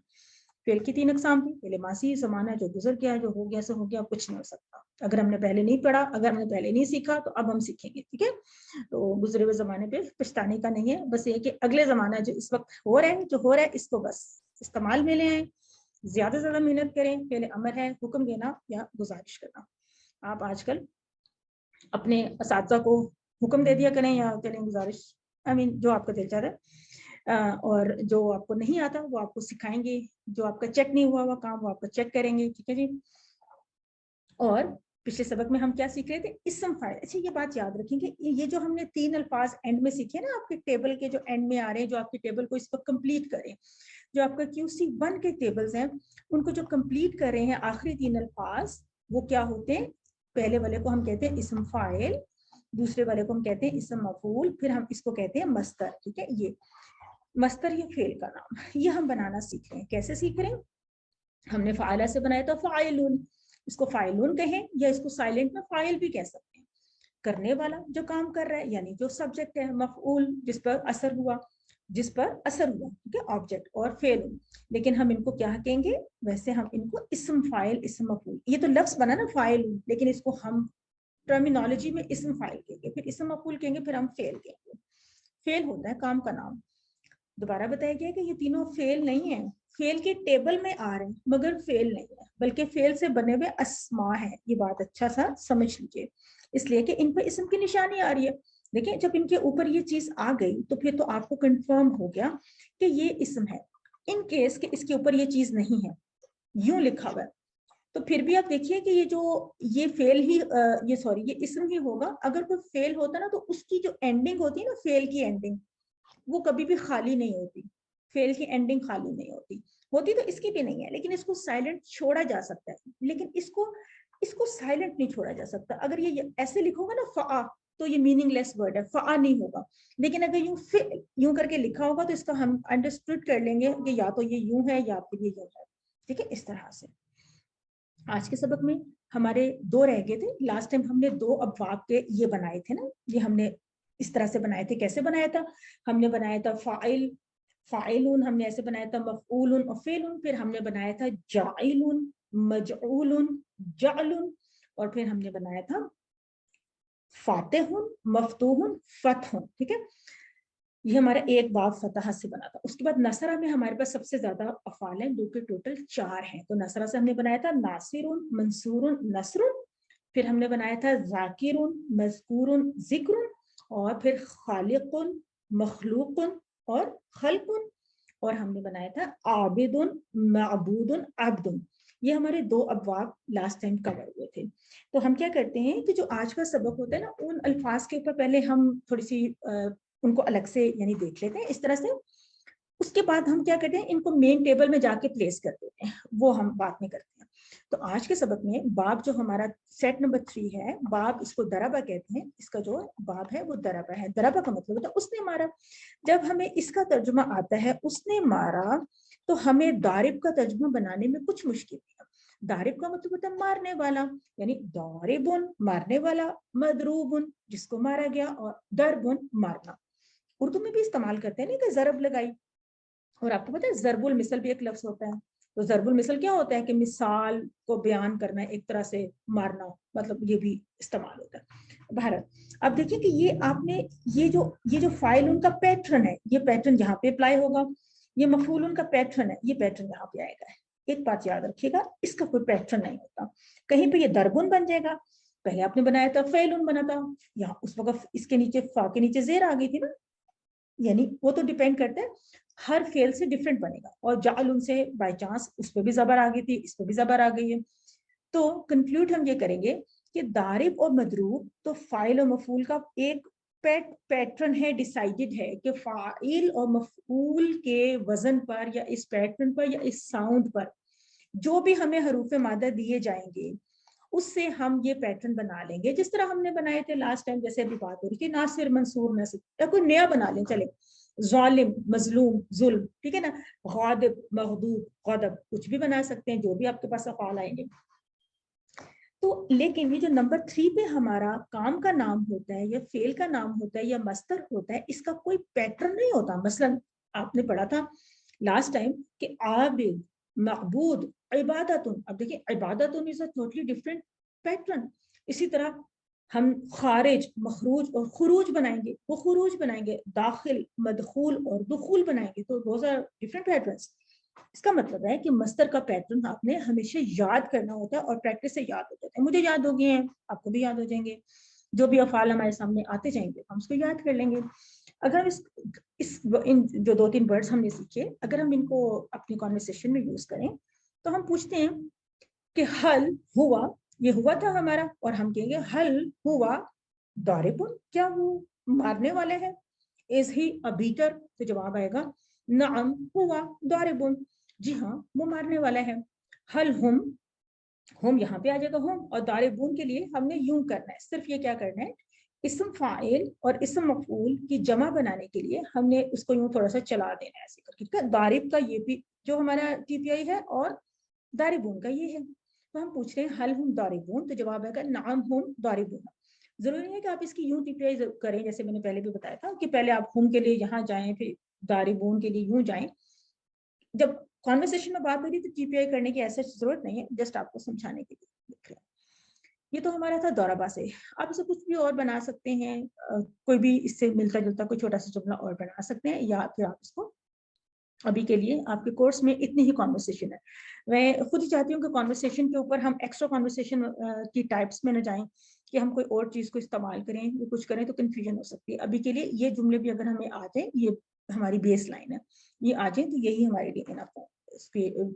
فعل کی 3 اقسام تھی. پہلے ماضی زمانہ جو گزر گیا، جو ہو گیا سو ہو گیا، کچھ نہیں ہو سکتا. اگر ہم نے پہلے نہیں پڑھا، اگر ہم نے پہلے نہیں سیکھا تو اب ہم سیکھیں گے، ٹھیک ہے. تو گزرے ہوئے زمانے پہ پچھتانے کا نہیں ہے، بس یہ کہ اگلے زمانہ جو اس وقت ہو رہا ہے، جو ہو رہا ہے، اس کو بس استعمال میں لے آئیں، زیادہ سے زیادہ محنت کریں. فعل امر ہے، حکم دینا یا گزارش کرنا. آپ آج کل اپنے اساتذہ کو حکم دے دیا کریں، یا چلیں گزارش، جو آپ کا دل چاہتا ہے، اور جو آپ کو نہیں آتا وہ آپ کو سکھائیں گے، جو آپ کا چیک نہیں ہوا وہ کام وہ آپ کا چیک کریں گے، ٹھیک ہے جی. اور پچھلے سبق میں ہم کیا سیکھ رہے تھے؟ اسم فاعل. اچھا، یہ بات یاد رکھیں کہ یہ جو ہم نے 3 الفاظ اینڈ میں سیکھے نا، آپ کے ٹیبل کے جو اینڈ میں آ رہے ہیں، جو آپ کے ٹیبل کو اس وقت کمپلیٹ کریں، جو آپ کا QC1 کے ٹیبلز ہیں ان کو جو کمپلیٹ کر رہے ہیں، آخری 3 الفاظ وہ کیا ہوتے ہیں؟ پہلے والے کو ہم کہتے ہیں اسم فاعل، دوسرے والے کو ہم کہتے ہیں اسم مفعول، پھر ہم اس کو کہتے ہیں مصدر، ٹھیک ہے. یہ مصدر یہ فعل کا نام، یہ ہم بنانا سیکھ رہے ہیں. کیسے سیکھ رہے ہیں؟ ہم نے فاعلہ سے بنایا تو فاعلون، اس کو فاعلون کہیں، یا اس کو سائلنٹ میں فاعل بھی کہہ سکتے ہیں. کرنے والا جو کام کر رہا ہے یعنی جو سبجیکٹ ہے, مفعول جس پر اثر ہوا, ٹھیک ہے, آبجیکٹ, اور فعل. لیکن ہم ان کو کیا کہیں گے, ویسے ہم ان کو اسم فاعل اسم مفعول, یہ تو لفظ بنا نا فاعل, لیکن اس کو ہم ٹرمینالوجی میں اسم فاعل کہیں گے, پھر اسم مفعول کہیں گے, پھر ہم فعل کہیں گے. فعل ہوتا ہے کام کا نام. دوبارہ بتایا گیا کہ یہ تینوں فعل نہیں ہیں, فعل کے ٹیبل میں آ رہے ہیں مگر فعل نہیں ہے, بلکہ فعل سے بنے ہوئے اسماء ہیں. یہ بات اچھا سا سمجھ لیجیے, اس لیے کہ ان پہ اسم کی نشانی آ رہی ہے. دیکھیں جب ان کے اوپر یہ چیز آ گئی تو پھر تو آپ کو کنفرم ہو گیا کہ یہ اسم ہے. ان کیس کہ اس کے اوپر یہ چیز نہیں ہے, یوں لکھا ہوا ہے, تو پھر بھی آپ دیکھیے کہ یہ فعل ہی یہ اسم ہی ہوگا. اگر کوئی فعل ہوتا نا تو اس کی جو اینڈنگ ہوتی ہے نا, فعل کی اینڈنگ, وہ کبھی بھی خالی نہیں ہوتی. فعل کی اینڈنگ خالی نہیں ہوتی تو اس کی بھی نہیں ہے, لیکن اس کو سائلنٹ چھوڑا جا سکتا ہے, لیکن اس کو سائلنٹ نہیں چھوڑا جا سکتا. اگر یہ ایسے لکھو گا نا فآ, تو یہ میننگ لیس ورڈ ہے, فآ نہیں ہوگا. لیکن اگر یوں کر کے لکھا ہوگا تو اس کا ہم انڈرسٹوڈ کر لیں گے کہ یا تو یہ یوں ہے یا پھر یہ یوں ہے. ٹھیک ہے, اس طرح سے. آج کے سبق میں ہمارے 2 رہ گئے تھے. لاسٹ ٹائم ہم نے 2 ابواب کے یہ بنائے تھے نا, یہ ہم نے اس طرح سے بنائے تھے. کیسے بنایا تھا, ہم نے بنایا تھا فاعلون, ہم نے ایسے بنایا تھا مفعولون اور فعلون, پھر ہم نے بنایا تھا جاعلون, مجعولون, جعلون, اور پھر ہم نے بنایا تھا فاتحون, مفتوحون, فتحون. ٹھیک ہے, یہ ہمارا ایک باب فتح سے بنا تھا. اس کے بعد نصرہ میں ہمارے پاس سب سے زیادہ افعال ہیں, جو کہ ٹوٹل 4 ہیں. تو نصرہ سے ہم نے بنایا تھا ناصرون, منصورون, نصرون, پھر ہم نے بنایا تھا ذاکرون, مذکورون, ذکرون, اور پھر خالقون, مخلوقون اور خلقون, اور ہم نے بنایا تھا عابدون, معبودون, عبدون. یہ ہمارے 2 ابواب لاسٹ ٹائم کور ہوئے تھے. تو ہم کیا کرتے ہیں کہ جو آج کا سبق ہوتا ہے نا, ان الفاظ کے اوپر پہلے ہم تھوڑی سی ان کو الگ سے یعنی دیکھ لیتے ہیں اس طرح سے. اس کے بعد ہم کیا کرتے ہیں, ان کو مین ٹیبل میں جا کے پلیس کر دیتے ہیں, وہ ہم بعد میں کرتے ہیں. تو آج کے سبق میں باب جو ہمارا سیٹ نمبر 3 ہے, باب اس کو دربہ کہتے ہیں. اس کا جو باب ہے وہ دربہ ہے. دربہ کا مطلب ہوتا ہے اس نے مارا. جب ہمیں اس کا ترجمہ آتا ہے اس نے مارا, تو ہمیں دارب کا ترجمہ بنانے میں کچھ مشکل ہے. دارب کا مطلب ہوتا ہے مارنے والا, یعنی داربن مارنے والا, مضروبن جس کو مارا گیا, اور دربن مارنا. اردو میں بھی استعمال کرتے ہیں نا کہ ضرب لگائی, اور آپ کو پتا ہے ضرب المثل بھی ایک لفظ ہوتا ہے. تو ضرب المثل کیا ہوتا ہے کہ مثال کو بیان کرنا, ایک طرح سے مارنا, مطلب یہ بھی استعمال ہوتا ہے. بہرحال اب دیکھیں کہ یہ آپ نے یہ جو فائل ان کا پیٹرن ہے, یہ پیٹرن یہاں پہ اپلائی ہوگا. یہ مفعول ان کا پیٹرن ہے, یہ پیٹرن یہاں پہ آئے گا. ایک بات یاد رکھیے گا, اس کا کوئی پیٹرن نہیں ہوتا. کہیں پہ یہ دربن بن جائے گا, پہلے آپ نے بنایا تھا فعلن بنا تھا, یہاں اس وقت اس کے نیچے فا کے نیچے زیر آ گئی تھی نا, یعنی وہ تو ڈیپینڈ کرتا ہے, ہر فعل سے ڈیفرنٹ بنے گا. اور جعل سے بائی چانس اس پہ بھی زبر آ گئی تھی, اس پہ بھی زبر آ گئی ہے. تو کنکلوڈ ہم یہ کریں گے کہ دارب اور مضروب تو فاعل اور مفعول کا ایک پیٹرن ہے, ڈیسائیڈڈ ہے کہ فاعل اور مفعول کے وزن پر یا اس پیٹرن پر یا اس ساؤنڈ پر جو بھی ہمیں حروف مادہ دیے جائیں گے اس سے ہم یہ پیٹرن بنا لیں گے, جس طرح ہم نے بنائے تھے لاسٹ ٹائم. جیسے ابھی بات ہو رہی تھی ناصر, منصور, نصر, یا کوئی نیا بنا لیں, چلے ظالم, مظلوم, ظلم, ٹھیک ہے نا, غاضب, مغضوب, غضب, کچھ بھی بنا سکتے ہیں جو بھی آپ کے پاس افعال آئیں گے. تو لیکن یہ جو نمبر 3 پہ ہمارا کام کا نام ہوتا ہے یا فعل کا نام ہوتا ہے یا مصدر ہوتا ہے, اس کا کوئی پیٹرن نہیں ہوتا. مثلا آپ نے پڑھا تھا لاسٹ ٹائم کہ عابد, معبود, عبادتن. اب دیکھیں عبادتن از اے ٹوٹلی ڈفرینٹ پیٹرن. اسی طرح ہم خارج, مخروج اور خروج بنائیں گے, وہ خروج بنائیں گے. داخل, مدخول اور دخول بنائیں گے, تو دوز آر ڈفرینٹ پیٹرنس. اس کا مطلب ہے کہ مصدر کا پیٹرن آپ نے ہمیشہ یاد کرنا ہوتا ہے, اور پریکٹس سے یاد ہو جاتا ہے. مجھے یاد ہو گئے ہیں, آپ کو بھی یاد ہو جائیں گے. جو بھی افعال ہمارے سامنے آتے جائیں گے ہم اس کو یاد کر لیں گے. اگر ان جو 2-3 ورڈز ہم نے سیکھے, اگر ہم ان کو اپنی کانورسیشن میں یوز کریں تو ہم پوچھتے ہیں کہ حل ہوا, یہ ہوا تھا ہمارا, اور ہم کہیں گے حل ہوا ضاربن, کیا وہ مارنے والے ہیں. از ہی اے بیٹر, تو جواب آئے گا نعم ہوا ضاربن, جی ہاں وہ مارنے والا ہے. حل ہم یہاں پہ آ جائے گا ہم, اور ضاربون کے لیے ہم نے یوں کرنا ہے, صرف یہ کیا کرنا ہے, اسم فاعل اور اسم مفعول کی جمع بنانے کے لیے ہم نے اس کو یوں تھوڑا سا چلا دینا ہے ایسے کر کے. ضارب کا یہ بھی جو ہمارا ٹی پی آئی ہے, اور ضاربون کا یہ ہے. تو ہم پوچھ رہے ہیں حل ہم ضاربون, تو جواب آئے گا نعم ہم ضاربون. ضروری نہیں ہے کہ آپ اس کی یوں TPI کریں جیسے میں نے پہلے بھی بتایا تھا کہ پہلے آپ ہم کے لیے یہاں جائیں پھر داربون کے لیے یوں جائیں. جب کانورسیشن میں بات ہو رہی ہے تو TPI کرنے کی ایسا ضرورت نہیں ہے, جسٹ آپ کو سمجھانے کے لیے. یہ تو ہمارا تھا دورہ سے. آپ اسے کچھ بھی اور بنا سکتے ہیں, کوئی بھی اس سے ملتا جلتا کوئی چھوٹا سا جملہ اور بنا سکتے ہیں, یا پھر آپ اس کو ابھی کے لیے آپ کے کورس میں اتنی ہی کانورسیشن ہے. میں خود ہی چاہتی ہوں کہ کانورسیشن کے اوپر ہم ایکسٹرا کانورسیشن کی ٹائپس میں نہ جائیں کہ ہم کوئی اور چیز کو استعمال کریں یا کچھ کریں تو کنفیوژن ہو سکتی ہے. ابھی کے لیے یہ جملے بھی اگر ہمیں آ جائیں, یہ ہماری بیس لائن ہے, یہ آ جائیں تو یہی ہمارے لیے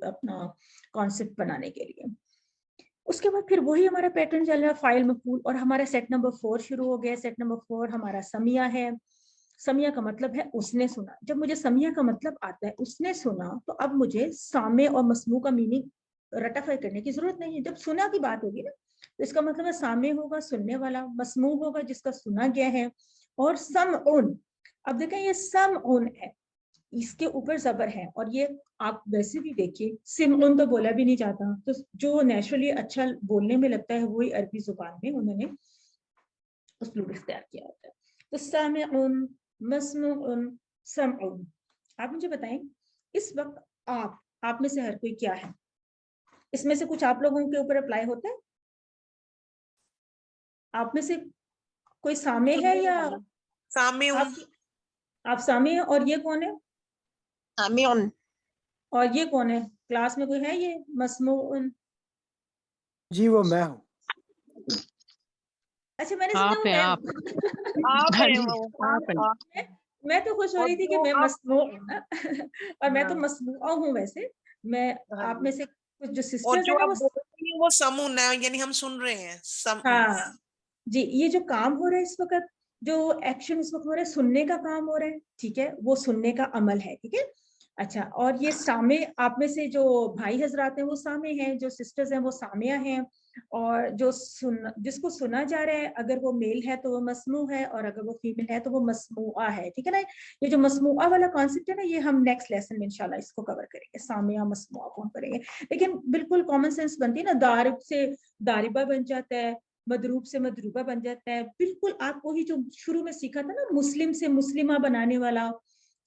اپنا کانسیپٹ بنانے کے لیے. اس کے بعد پھر وہی ہمارا پیٹرن چل رہا ہے فائل مفعول, اور ہمارا سیٹ نمبر 4 شروع ہو گیا. سیٹ نمبر 4 ہمارا سمیہ ہے. سمیہ کا مطلب ہے اس نے سنا. جب مجھے سمیہ کا مطلب آتا ہے اس نے سنا, تو اب مجھے سامع اور مسموع کا میننگ رٹیفائی کرنے کی ضرورت نہیں ہے. جب سنا کی بات ہوگی نا تو اس کا مطلب ہے سامع ہوگا سننے والا, مسموع ہوگا جس کا سنا گیا ہے, اور سمعن. اب دیکھیں یہ سمعن ہے, اس کے اوپر زبر ہے, اور یہ آپ ویسے بھی دیکھیے سمعن تو بولا بھی نہیں جاتا, تو جو نیچرلی اچھا بولنے میں لگتا ہے وہی عربی زبان میں انہوں نے اسلوب اختیار کیا ہوتا ہے. تو سامعن, مسموعن, سمعن. آپ مجھے بتائیں اس وقت آپ میں سے ہر کوئی کیا ہے؟ اس میں سے کچھ آپ لوگوں کے اوپر اپلائی ہوتا ہے؟ آپ میں سے کوئی سامع ہے یا آپ سامع ہیں؟ اور یہ کون ہے؟ سامعن. اور یہ کون ہے کلاس میں؟ کوئی ہے یہ مسموعن؟ جی وہ میں ہوں. اچھا میں نے سنا میں تو خوش ہو رہی تھی کہ میں مسموع اور میں تو مسموعہ ہوں. ویسے میں آپ میں سے کچھ جو سسٹرز ہیں نا وہ سمون ہے, یعنی ہم سن رہے ہیں. ہاں جی, یہ جو کام ہو رہا ہے اس وقت, جو ایکشن اس وقت ہو رہا ہے, سننے کا کام ہو رہا ہے, ٹھیک ہے, وہ سننے کا عمل ہے, ٹھیک ہے. اچھا, اور یہ سامع, آپ میں سے جو بھائی حضرات ہیں وہ سامع ہیں, جو سسٹرز ہیں وہ سامعہ ہیں, اور جو جس کو سنا جا رہا ہے اگر وہ میل ہے تو وہ مسموع ہے, اور اگر وہ فیمیل ہے تو وہ مسموعہ ہے, ٹھیک ہے نا. یہ جو مسموعہ والا کانسیپٹ ہے نا, یہ ہم نیکسٹ لیسن میں انشاءاللہ اس کو کور کریں گے, سامعہ مسموعہ کو ہم کریں گے. لیکن بالکل کامن سینس بنتی ہے نا, دارب سے داربہ بن جاتا ہے, مدروب سے مدروبہ بن جاتا ہے. بالکل آپ وہی جو شروع میں سیکھا تھا نا مسلم سے مسلمہ بنانے والا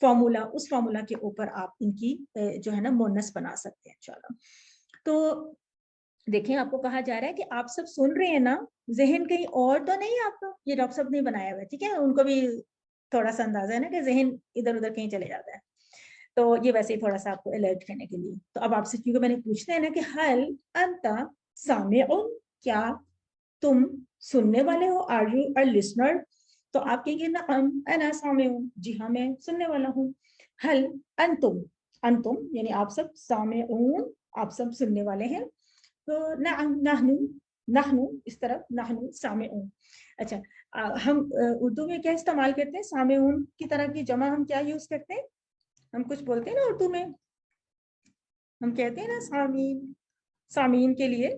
فارمولا, اس فارمولا کے اوپر آپ ان کی جو ہے نا مونس بنا سکتے ہیں انشاءاللہ. تو دیکھیں آپ کو کہا جا رہا ہے کہ آپ سب سن رہے ہیں نا, ذہن کہیں اور تو نہیں آپ کا, یہ ڈاکٹر صاحب نے بنایا ہوا ہے, ٹھیک ہے, ان کو بھی تھوڑا سا اندازہ ہے نا کہ ذہن ادھر ادھر کہیں چلے جاتا ہے, تو یہ ویسے ہی تھوڑا سا آپ کو الرٹ کرنے کے لیے. تو اب آپ سے کیونکہ میں نے پوچھنا ہے نا کہ حل انت سامعون, کیا تم سننے والے ہو, آر یو اے لسنر, تو آپ کہیں گے نعم انا سامعون, جی ہاں میں سننے والا ہوں. حل انتم, انتم یعنی آپ سب, سامعون آپ سب سننے والے ہیں. تو نعم نحن, نحن اس طرف نحن سامعون. اچھا, ہم اردو میں کیا استعمال کرتے ہیں سامعون کی طرح کی جمع ہم کیا یوز کرتے ہیں؟ ہم کچھ بولتے ہیں نا اردو میں, ہم کہتے ہیں نا سامعین, سامعین کے لیے,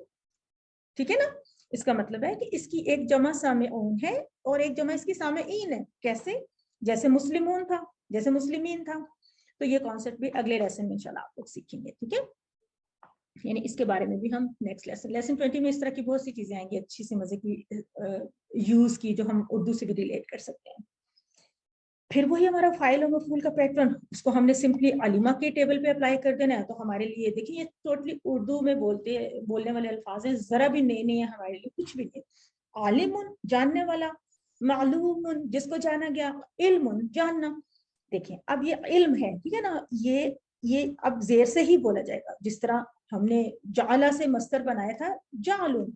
ٹھیک ہے نا. اس کا مطلب ہے کہ اس کی ایک جمع سامعون ہے اور ایک جمع اس کی سامعین ہے. کیسے؟ جیسے مسلمون تھا, جیسے مسلمین تھا. تو یہ کانسیپٹ بھی اگلے لیسن میں انشاءاللہ آپ لوگ سیکھیں گے, ٹھیک ہے. یعنی اس کے بارے میں بھی ہم نیکسٹ لیسن 20 میں اس طرح کی بہت سی چیزیں آئیں گی اچھی سی مزے کی یوز کی, جو ہم اردو سے بھی ریلیٹ کر سکتے ہیں. پھر وہی ہمارا فائل اور مفعول کا پیٹرن, اس کو ہم نے سمپلی علیمہ کے ٹیبل پہ اپلائی کر دینا ہے. تو ہمارے لیے دیکھیں یہ ٹوٹلی اردو میں بولنے والے الفاظ ہیں, ذرا بھی نئے نہیں ہے ہمارے لیے, کچھ بھی نہیں. عالم جاننے والا, معلوم جس کو جانا گیا, علم جاننا. دیکھیں اب یہ علم ہے, ٹھیک ہے نا, یہ اب زیر سے ہی بولا جائے گا. جس طرح ہم نے جعلہ سے مصدر بنایا تھا جعلن,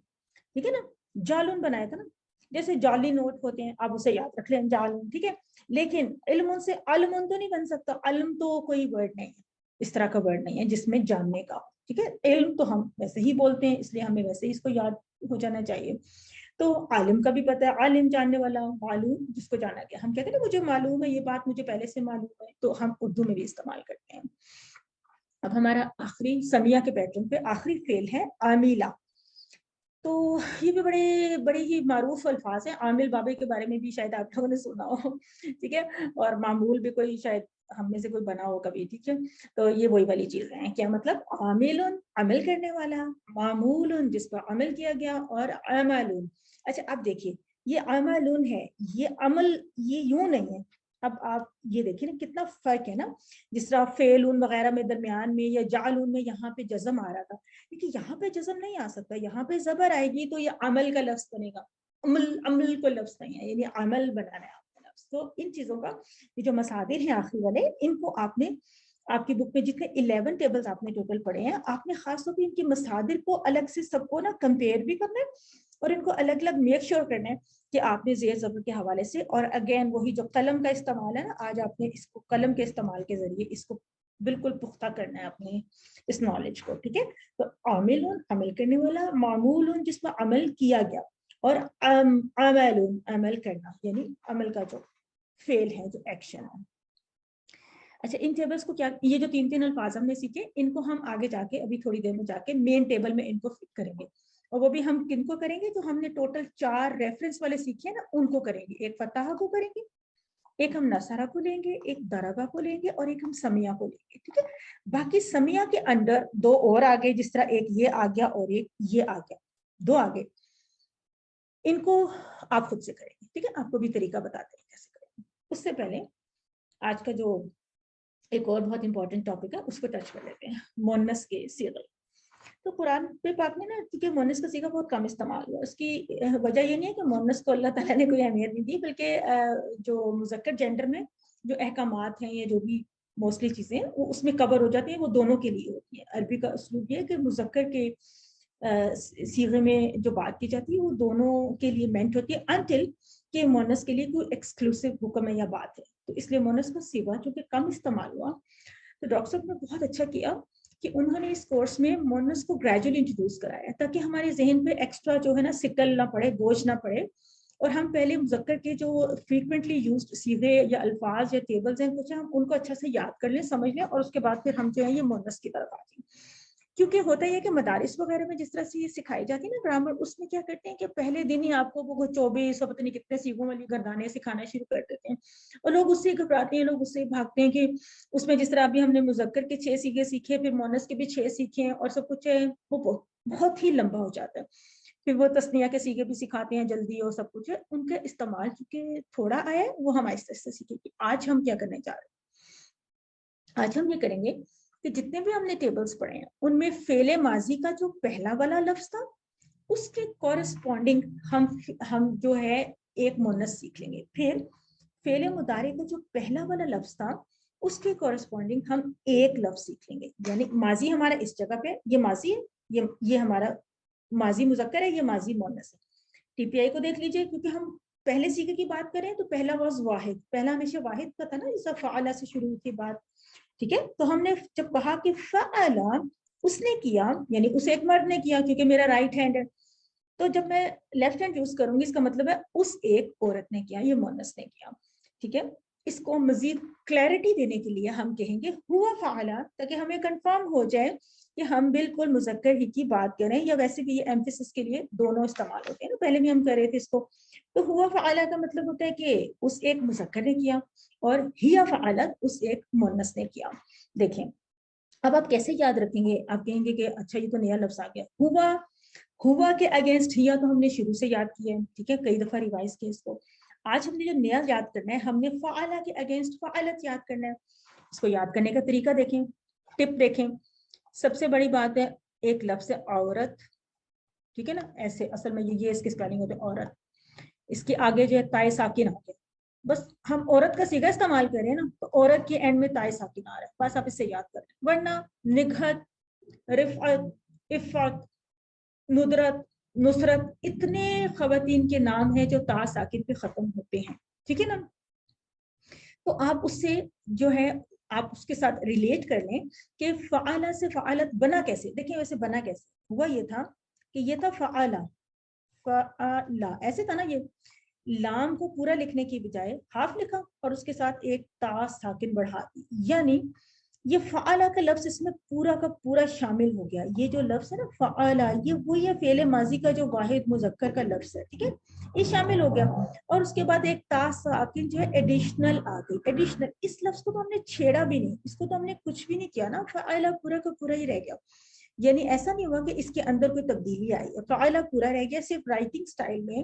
ٹھیک ہے نا, جعلن بنایا تھا نا, جیسے جعلی نوٹ ہوتے ہیں آپ اسے یاد رکھ لیں جعلن, ٹھیک ہے. لیکن علم سے علم تو نہیں بن سکتا, علم تو کوئی ورڈ نہیں ہے, اس طرح کا ورڈ نہیں ہے جس میں جاننے کا, ٹھیک ہے. علم تو ہم ویسے ہی بولتے ہیں, اس لیے ہمیں ویسے ہی اس کو یاد ہو جانا چاہیے. تو عالم کا بھی پتہ ہے, عالم جاننے والا, معلوم جس کو جانا گیا. ہم کہتے ہیں نا مجھے معلوم ہے, یہ بات مجھے پہلے سے معلوم ہے, تو ہم اردو میں بھی استعمال کرتے ہیں. اب ہمارا آخری سمیہ کے پیٹرن پہ آخری فعل ہے عاملہ. تو یہ بھی بڑے ہی معروف الفاظ ہیں. عامل بابے کے بارے میں بھی شاید آپ لوگوں نے سنا ہو, ٹھیک ہے, اور معمول بھی کوئی شاید ہم میں سے کوئی بنا ہو کبھی, ٹھیک ہے. تو یہ وہی والی چیزیں ہیں. کیا مطلب؟ عامل عمل کرنے والا, معمول جس پر عمل کیا گیا, اور عمل. اچھا اب دیکھیے یہ عملن ہے, یہ عمل یہ یوں نہیں ہے. اب آپ یہ دیکھیں نا کتنا فرق ہے نا, جس طرح فعلون وغیرہ میں درمیان میں یا جعلون میں یہاں پہ جزم آ رہا تھا, لیکن یہاں پہ جزم نہیں آ سکتا, یہاں پہ زبر آئے گی تو یہ عمل کا لفظ بنے گا, عمل کو لفظ نہیں ہے, یعنی عمل بنانا ہے آپ کا لفظ. تو ان چیزوں کا یہ جو مصادر ہیں آخری والے, ان کو آپ نے آپ کی بک میں جتنے 11 ٹیبلز آپ نے ٹوٹل پڑھے ہیں, آپ نے خاص طور پہ ان کے مصادر کو الگ سے سب کو نا کمپیئر بھی کرنا ہے, اور ان کو الگ الگ میک شیور کرنا ہے کہ آپ نے زیر زبر کے حوالے سے, اور اگین وہی جو قلم کا استعمال ہے نا, آج آپ نے اس کو قلم کے استعمال کے ذریعے اس کو بالکل پختہ کرنا ہے اپنے اس نالج کو, ٹھیک ہے. تو عامل عمل کرنے والا, معمول جس پر عمل کیا گیا, اور عمل عمل کرنا یعنی عمل کا جو فعل ہے, جو ایکشن ہے. اچھا, ان ٹیبلز کو کیا, یہ جو 3 الفاظ ہم نے سیکھے, ان کو ہم آگے جا کے ابھی تھوڑی دیر میں جا کے مین ٹیبل میں ان کو فٹ کریں گے, اور وہ بھی ہم کن کو کریں گے, جو ہم نے ٹوٹل 4 ریفرنس والے سیکھے نا ان کو کریں گے. ایک فتح کو کریں گے, ایک ہم نصرہ کو لیں گے, ایک دربہ کو لیں گے, اور ایک ہم سمیہ کو لیں گے, ٹھیک ہے. باقی سمیہ کے اندر 2 اور آگے, جس طرح ایک یہ آ گیا اور ایک یہ آ گیا, 2 آگے, ان کو آپ خود سے کریں گے, ٹھیک ہے. آپ کو بھی طریقہ بتاتے ہیں کیسے کریں گے. اس سے پہلے آج کا جو ایک اور بہت امپورٹنٹ ٹاپک ہے اس کو ٹچ کر لیتے ہیں, مؤنث کے صیغے. تو قرآن پاک میں نا کیونکہ مؤنث کا صیغہ بہت کم استعمال ہوا, اس کی وجہ یہ نہیں ہے کہ مؤنث کو اللہ تعالیٰ نے کوئی اہمیت نہیں دی, بلکہ جو مذکر جینڈر میں جو احکامات ہیں یا جو بھی موسٹلی چیزیں ہیں وہ اس میں کور ہو جاتی ہیں, وہ دونوں کے لیے ہوتی ہیں. عربی کا اسلوب یہ ہے کہ مذکر کے صیغے میں جو بات کی جاتی ہے وہ دونوں کے لیے مینٹ ہوتی ہے, انٹل کہ مؤنث کے لیے کوئی ایکسکلوسیو حکم ہے یا بات ہے. تو اس لیے مؤنث کا صیغہ چونکہ کم استعمال ہوا, تو ڈاکٹر صاحب نے بہت اچھا کیا کہ انہوں نے اس کورس میں مؤنث کو گریجولی انٹروڈیوس کرایا, تاکہ ہمارے ذہن پہ ایکسٹرا جو ہے نا سکل نہ پڑے, بوجھ نہ پڑے, اور ہم پہلے مذکر کے جو فریکوینٹلی یوزڈ صیغے یا الفاظ یا ٹیبلز ہیں کچھ, ہم ان کو اچھا سے یاد کر لیں, سمجھ لیں, اور اس کے بعد پھر ہم جو ہے یہ مؤنث کی طرف آ جائیں. کیونکہ ہوتا یہ کہ مدارس وغیرہ میں جس طرح سے یہ سکھائی جاتی ہے نا گرامر, اس میں کیا کرتے ہیں کہ پہلے دن ہی آپ کو وہ 24 پتہ نہیں کتنے صیغوں والی گردانیں سکھانا شروع کر دیتے ہیں, اور لوگ اس سے گھبراتے ہیں, لوگ اس سے بھاگتے ہیں کہ اس میں جس طرح ابھی ہم نے مذکر کے 6 صیغے سیکھے, پھر مؤنث کے بھی 6 سیکھے, اور سب کچھ ہے وہ بہت ہی لمبا ہو جاتا ہے. پھر وہ تسنیہ کے صیغے بھی سکھاتے ہیں جلدی, اور سب کچھ ہے, ان کا استعمال چونکہ تھوڑا آیا ہے وہ ہم آہستہ آہستہ سیکھیں گے. آج ہم کیا کرنے جا رہے ہیں, آج ہم یہ کریں گے کہ جتنے بھی ہم نے ٹیبلز پڑھے ہیں ان میں فعل ماضی کا جو پہلا والا لفظ تھا اس کے کورسپونڈنگ ہم جو ہے ایک مؤنث سیکھ لیں گے. پھر فعل مضارع کا جو پہلا والا لفظ تھا اس کے کورسپونڈنگ ہم ایک لفظ سیکھ لیں گے. یعنی ماضی ہمارا اس جگہ پہ, یہ ماضی ہے, یہ ہمارا ماضی مذکر ہے, یہ ماضی مؤنث ہے. ٹی پی آئی کو دیکھ لیجئے, کیونکہ ہم پہلے صیغے کی بات کریں تو پہلا واز واحد, پہلا ہمیشہ واحد کا تھا نا, جیسا فعل سے شروع ہوئی تھی بات, ٹھیک ہے. تو ہم نے جب کہا کہ فعل اس نے کیا, یعنی اسے ایک مرد نے کیا کیونکہ میرا رائٹ ہینڈ ہے, تو جب میں لیفٹ ہینڈ یوز کروں گی اس کا مطلب ہے اس ایک عورت نے کیا, یہ مؤنث نے کیا, ٹھیک ہے. اس کو مزید کلیئرٹی دینے کے لیے ہم کہیں گے ہوا فعل, تاکہ ہمیں کنفرم ہو جائے کہ ہم بالکل مذکر ہی کی بات کریں, یا ویسے بھی یہ ایمفیسس کے لیے دونوں استعمال ہوتے ہیں نا, پہلے بھی ہم کر رہے تھے اس کو. تو ہوا فعل کا مطلب ہوتا ہے کہ اس ایک مذکر نے کیا, اور ہیا فعلت اس ایک مؤنث نے کیا. دیکھیں اب آپ کیسے یاد رکھیں گے, آپ کہیں گے کہ اچھا یہ تو نیا لفظ آ گیا. ہوا کے اگینسٹ ہیا تو ہم نے شروع سے یاد کیا ہے, ٹھیک ہے, کئی دفعہ ریوائز کیا اس کو. آج ہم نے جو نیا یاد کرنا ہے, ہم نے فعلا کے اگینسٹ فعلت یاد کرنا ہے. اس کو یاد کرنے کا طریقہ دیکھیں, ٹپ دیکھیں. سب سے بڑی بات ہے ایک لفظ عورت, ٹھیک ہے نا, ایسے اصل میں یہ اس کی اسپیلنگ ہوتی ہے عورت, اس کے آگے جو ہے تائے ساکن آ گیا, بس ہم عورت کا صیغہ استعمال کریں نا تو عورت کے اینڈ میں تائے ساکن آ رہا ہے, بس آپ اس سے یاد کریں. ورنہ نگہت, رفعت, عفت, ندرت, نصرت, اتنے خواتین کے نام ہیں جو تا ساکن پہ ختم ہوتے ہیں, ٹھیک ہے نا. تو آپ اس سے جو ہے آپ اس کے ساتھ ریلیٹ کر لیں کہ فعالہ سے فعالت بنا کیسے. دیکھیں ویسے بنا کیسے ہوا, یہ تھا کہ یہ تھا فعالہ, فعالہ ایسے تھا نا, یہ لام کو پورا لکھنے کی بجائے ہاف لکھا اور اس کے ساتھ ایک تا ساکن بڑھا دی, یعنی یہ فعالہ کا لفظ اس میں پورا کا پورا شامل ہو گیا. یہ جو لفظ ہے نا فعالہ, یہ وہی ہے فعل ماضی کا جو واحد مذکر کا لفظ ہے, ٹھیک ہے, یہ شامل ہو گیا. اور اس کے بعد ایک تا ساکن جو ہے ایڈیشنل آ گئی. ایڈیشنل, اس لفظ کو تو ہم نے چھیڑا بھی نہیں, اس کو تو ہم نے کچھ بھی نہیں کیا نا, فعالہ پورا کا پورا ہی رہ گیا. یعنی ایسا نہیں ہوا کہ اس کے اندر کوئی تبدیلی آئی, فعالہ پورا رہ گیا. صرف رائٹنگ سٹائل میں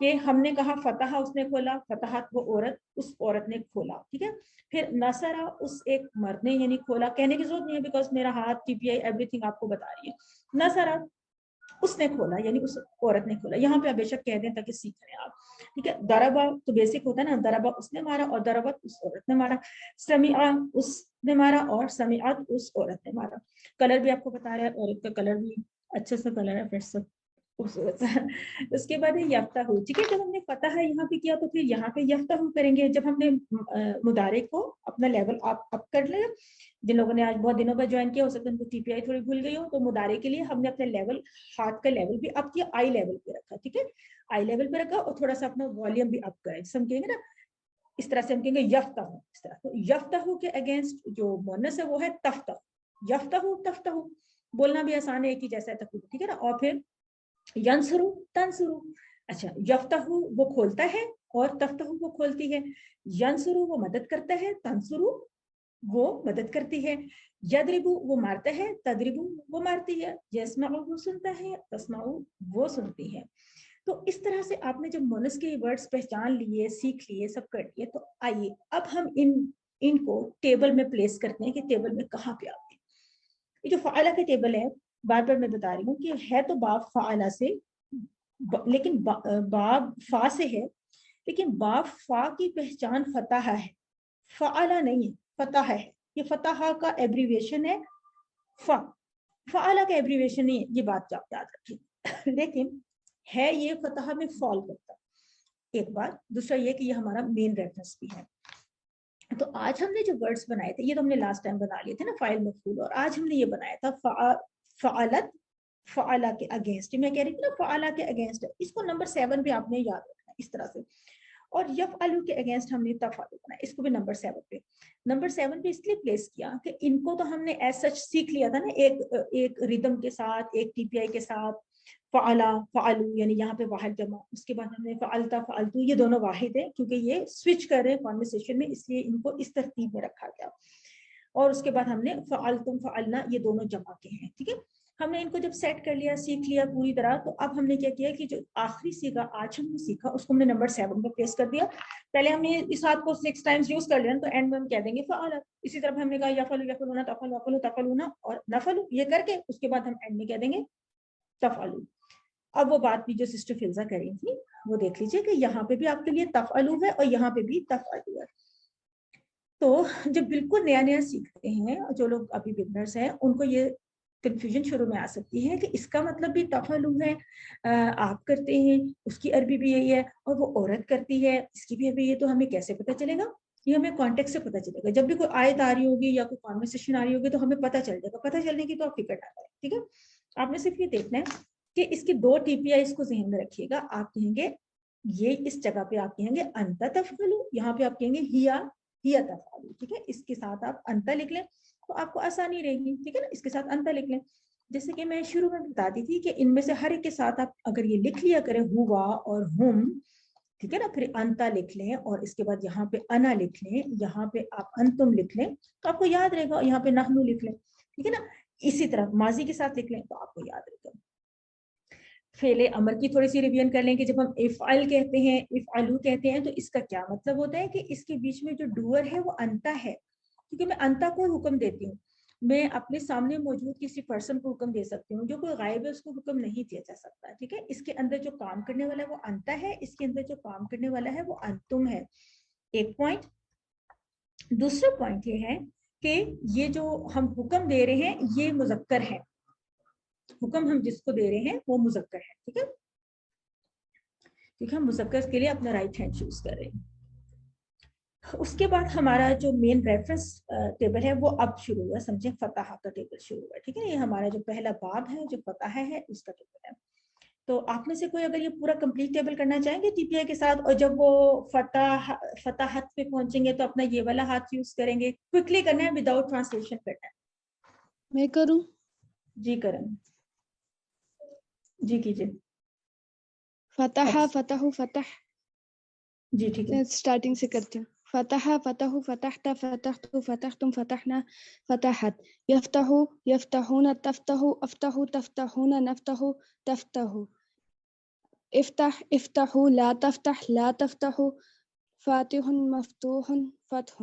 کہ ہم نے کہا فتح اس نے کھولا, فتحت وہ عورت, اس عورت نے کھولا, ٹھیک ہے. پھر نصرہ اس ایک مرد نے یعنی کھولا, کہنے کی ضرورت نہیں ہے بیکاز میرا ہاتھ T P I every thing آپ کو بتا رہی ہے. نصرہ اس نے کھولا یعنی اس عورت نے کھولا. یہاں پہ آپ بے شک کہہ دیں تاکہ سیکھ لیں آپ, ٹھیک ہے. دربا تو بیسک ہوتا ہے نا, دربا اس نے مارا اور دربت اس عورت نے مارا. سمیع اس نے مارا اور سمیعت اس عورت نے مارا. کلر بھی آپ کو بتا رہا ہے, عورت کا کلر بھی اچھا سا کلر ہے, پھر سب خوبصورت ہے. اس کے بعد ہے یفتح, ٹھیک ہے. جب ہم نے فتح یہاں پہ کیا تو پھر یہاں پہ یفتح کریں گے. جب ہم نے مضارع کو اپنا لیول اپ کر لیا, جن لوگوں نے آج بہت دنوں بعد جوائن کیا, ہو سکتا ہے ان کو ٹی پی آئی تھوڑی بھول گئی ہو, تو مضارع کے لیے ہم نے اپنے لیول, ہاتھ کا لیول بھی اپ کیا, آئی لیول پہ رکھا, ٹھیک ہے. آئی لیول پہ رکھا اور تھوڑا سا اپنا والیوم بھی اپ کرے, جیسے ہم کہیں گے نا اس طرح سے ہم کہیں گے یفتح, اس طرح. تو یفتح کے اگینسٹ جو مؤنث ہے وہ ہے تفتح. یفتح تفتح بولنا بھی آسان ہے, ایک ہی جیسا ہے تقریبا, ٹھیک ہے نا. اور پھر ینصرو تنصرو, اچھا یفتح وہ کھولتا ہے اور تفتح وہ کھولتی ہے. ینصرو وہ مدد کرتا ہے, تنصرو وہ مدد کرتی ہے. یضربو وہ مارتا ہے, تضربو وہ مارتی ہے. یسمعو وہ سنتا ہے, تسمعو وہ سنتی ہے. تو اس طرح سے آپ نے جب مونس کے ورڈز پہچان لیے, سیکھ لیے, سب کر لیے, تو آئیے اب ہم ان کو ٹیبل میں پلیس کرتے ہیں کہ ٹیبل میں کہاں پہ آتے ہیں. یہ جو فعلہ کا ٹیبل ہے, بار بار میں بتا رہی ہوں کہ ہے تو باب فعلہ سے, لیکن باب فا سے ہے, لیکن باب فا کی پہچان فتح ہے, فعلہ نہیں ہے, فتح ہے. یہ فتح کا ایبریویشن ہے, فا فعلہ کا ایبریویشن نہیں ہے, یہ بات یاد رکھیں. لیکن ہے یہ فتح میں فال کرتا. ایک بات. دوسرا یہ کہ یہ ہمارا مین ریفرنس بھی ہے. تو آج ہم نے جو ورڈز بنائے تھے, یہ تو ہم نے لاسٹ ٹائم بنا لیے تھے نا, فاعل مفعول, اور آج ہم نے یہ بنایا تھا فعلت, فعلہ کے اگینسٹ. میں کہہ رہی تھی نا فعلہ کے اگینسٹ, اس کو نمبر 7 بھی آپ نے یاد رکھنا اس طرح سے. اور یفعلو کے اگینسٹ ہم نے تفعلو بنایا, اس کو بھی نمبر 7 پہ. نمبر 7 پہ اس لیے پلیس کیا کہ ان کو تو ہم نے ایز سچ سیکھ لیا تھا نا, ایک ریدم کے ساتھ, ایک ٹی پی آئی کے ساتھ. فعلا فعلو یعنی یہاں پہ واحد جمع, اس کے بعد ہم نے فعلتا فعلتو, یہ دونوں واحد ہیں کیونکہ یہ سوئچ کر رہے ہیں کانورسیشن میں, اس لیے ان کو اس ترتیب میں رکھا گیا. اور اس کے بعد ہم نے فعلتم فعلنا, یہ دونوں جمع کے ہیں, ٹھیک ہے. ہم نے ان کو جب سیٹ کر لیا, سیکھ لیا پوری طرح, تو اب ہم نے کیا کیا کہ جو آخری سیکھا آج ہم نے سیکھا, اس کو ہم نے نمبر 7 پہ پلیس کر دیا. پہلے ہم نے اس ہاتھ کو 6 ٹائمز یوز کر لیا, تو اینڈ میں ہم کہہ دیں گے فعلا. اسی طرح ہم نے کہا یفعلو یفعلون تفعلوا تفعلوا تفعلون اور نفعلوا, یہ کر کے اس کے بعد ہم اینڈ میں کہہ دیں گے تفعلوا. اب وہ بات بھی جو سسٹر فلزا کر رہی تھی وہ دیکھ لیجئے کہ یہاں پہ بھی آپ کے لیے تفعلوا ہے اور یہاں پہ بھی تفعلوا ہے. تو جب بالکل نیا نیا سیکھتے ہیں, جو لوگ ابھی بگنرز ہیں, ان کو یہ کنفیوژن شروع میں آ سکتی ہے کہ اس کا مطلب بھی تفعلوا ہے, آپ کرتے ہیں, اس کی عربی بھی یہی ہے, اور وہ عورت کرتی ہے, اس کی بھی عربی یہ, تو ہمیں کیسے پتہ چلے گا؟ یہ ہمیں کانٹیکٹ سے پتہ چلے گا. جب بھی کوئی آیت آ رہی ہوگی یا کوئی کانورسیشن آ رہی ہوگی تو ہمیں پتہ چل جائے گا. پتہ چلنے کی تو آپ فکر نہ کریں, ٹھیک ہے. آپ نے صرف یہ دیکھنا ہے کہ اس کی 2 ٹی پی آئی اس کو ذہن میں رکھیے گا. آپ کہیں گے یہ اس جگہ پہ آپ کہیں گے انت تفعلوا, یہاں پہ آپ کہیں گے ہیا تفعلوا, ٹھیک ہے. اس کے ساتھ آپ انت لکھ لیں تو آپ کو آسانی رہے گی, ٹھیک ہے نا. اس کے ساتھ انت لکھ لیں. جیسے کہ میں شروع میں بتاتی تھی کہ ان میں سے ہر ایک کے ساتھ آپ اگر یہ لکھ لیا کریں ہوا اور ہم, ٹھیک ہے نا, پھر انتا لکھ لیں اور اس کے بعد یہاں پہ انا لکھ لیں, یہاں پہ آپ انتم لکھ لیں تو آپ کو یاد رہے گا, یہاں پہ نحنو لکھ لیں, ٹھیک ہے نا. اسی طرح ماضی کے ساتھ لکھ لیں تو آپ کو یاد رہے گا. فعل امر کی تھوڑی سی ریویژن کر لیں کہ جب ہم افعل کہتے ہیں, افعلوا کہتے ہیں, تو اس کا کیا مطلب ہوتا ہے کہ اس کے بیچ میں جو ڈوئر ہے وہ انتا ہے. کیونکہ میں انتا کو حکم دیتی ہوں, میں اپنے سامنے موجود کسی پرسن کو حکم دے سکتی ہوں, جو کوئی غائب ہے اس کو حکم نہیں دیا جا سکتا, ٹھیک ہے. اس کے اندر جو کام کرنے والا ہے وہ انتا ہے, اس کے اندر جو کام کرنے والا ہے وہ انتم ہے. ایک پوائنٹ. دوسرا پوائنٹ یہ ہے کہ یہ جو ہم حکم دے رہے ہیں یہ مذکر ہے, حکم ہم جس کو دے رہے ہیں وہ مذکر ہے, ٹھیک ہے, کیونکہ ہم مذکر کے لیے اپنا رائٹ ہینڈ چوز کر رہے ہیں. اس کے بعد ہمارا جو مین ریفرنس ٹیبل ہے وہ اب شروع ہوا, سمجھیں فتح کا ٹیبل شروع ہوا, ٹھیک ہے. یہ ہمارا جو پہلا باب ہے جو فتح ہے اس کا ٹیبل ہے. تو آپ میں سے کوئی اگر یہ پورا کمپلیٹ ٹیبل کرنا چاہیں گے ٹی پی آئی کے ساتھ, اور جب وہ فتحت پہ پہنچیں گے تو اپنا یہ والا ہاتھ یوز کریں گے, کوئکلی کرنا ہے, وداؤٹ ٹرانسلیشن کرنا ہے. میں کروں؟ جی کریں, جی کیجیے. فتح فتح فتح, جی ٹھیک ہے, اسٹارٹنگ سے کرتی ہوں. فتح فتح فتحت فتحت فتحتم فتحنا فتحت. یفتح یفتحون تفتح افتح تفتحون نفتح تفتح. افتح افتحوا لا تفتح لا تفتحوا فاتح مفتوح فتح.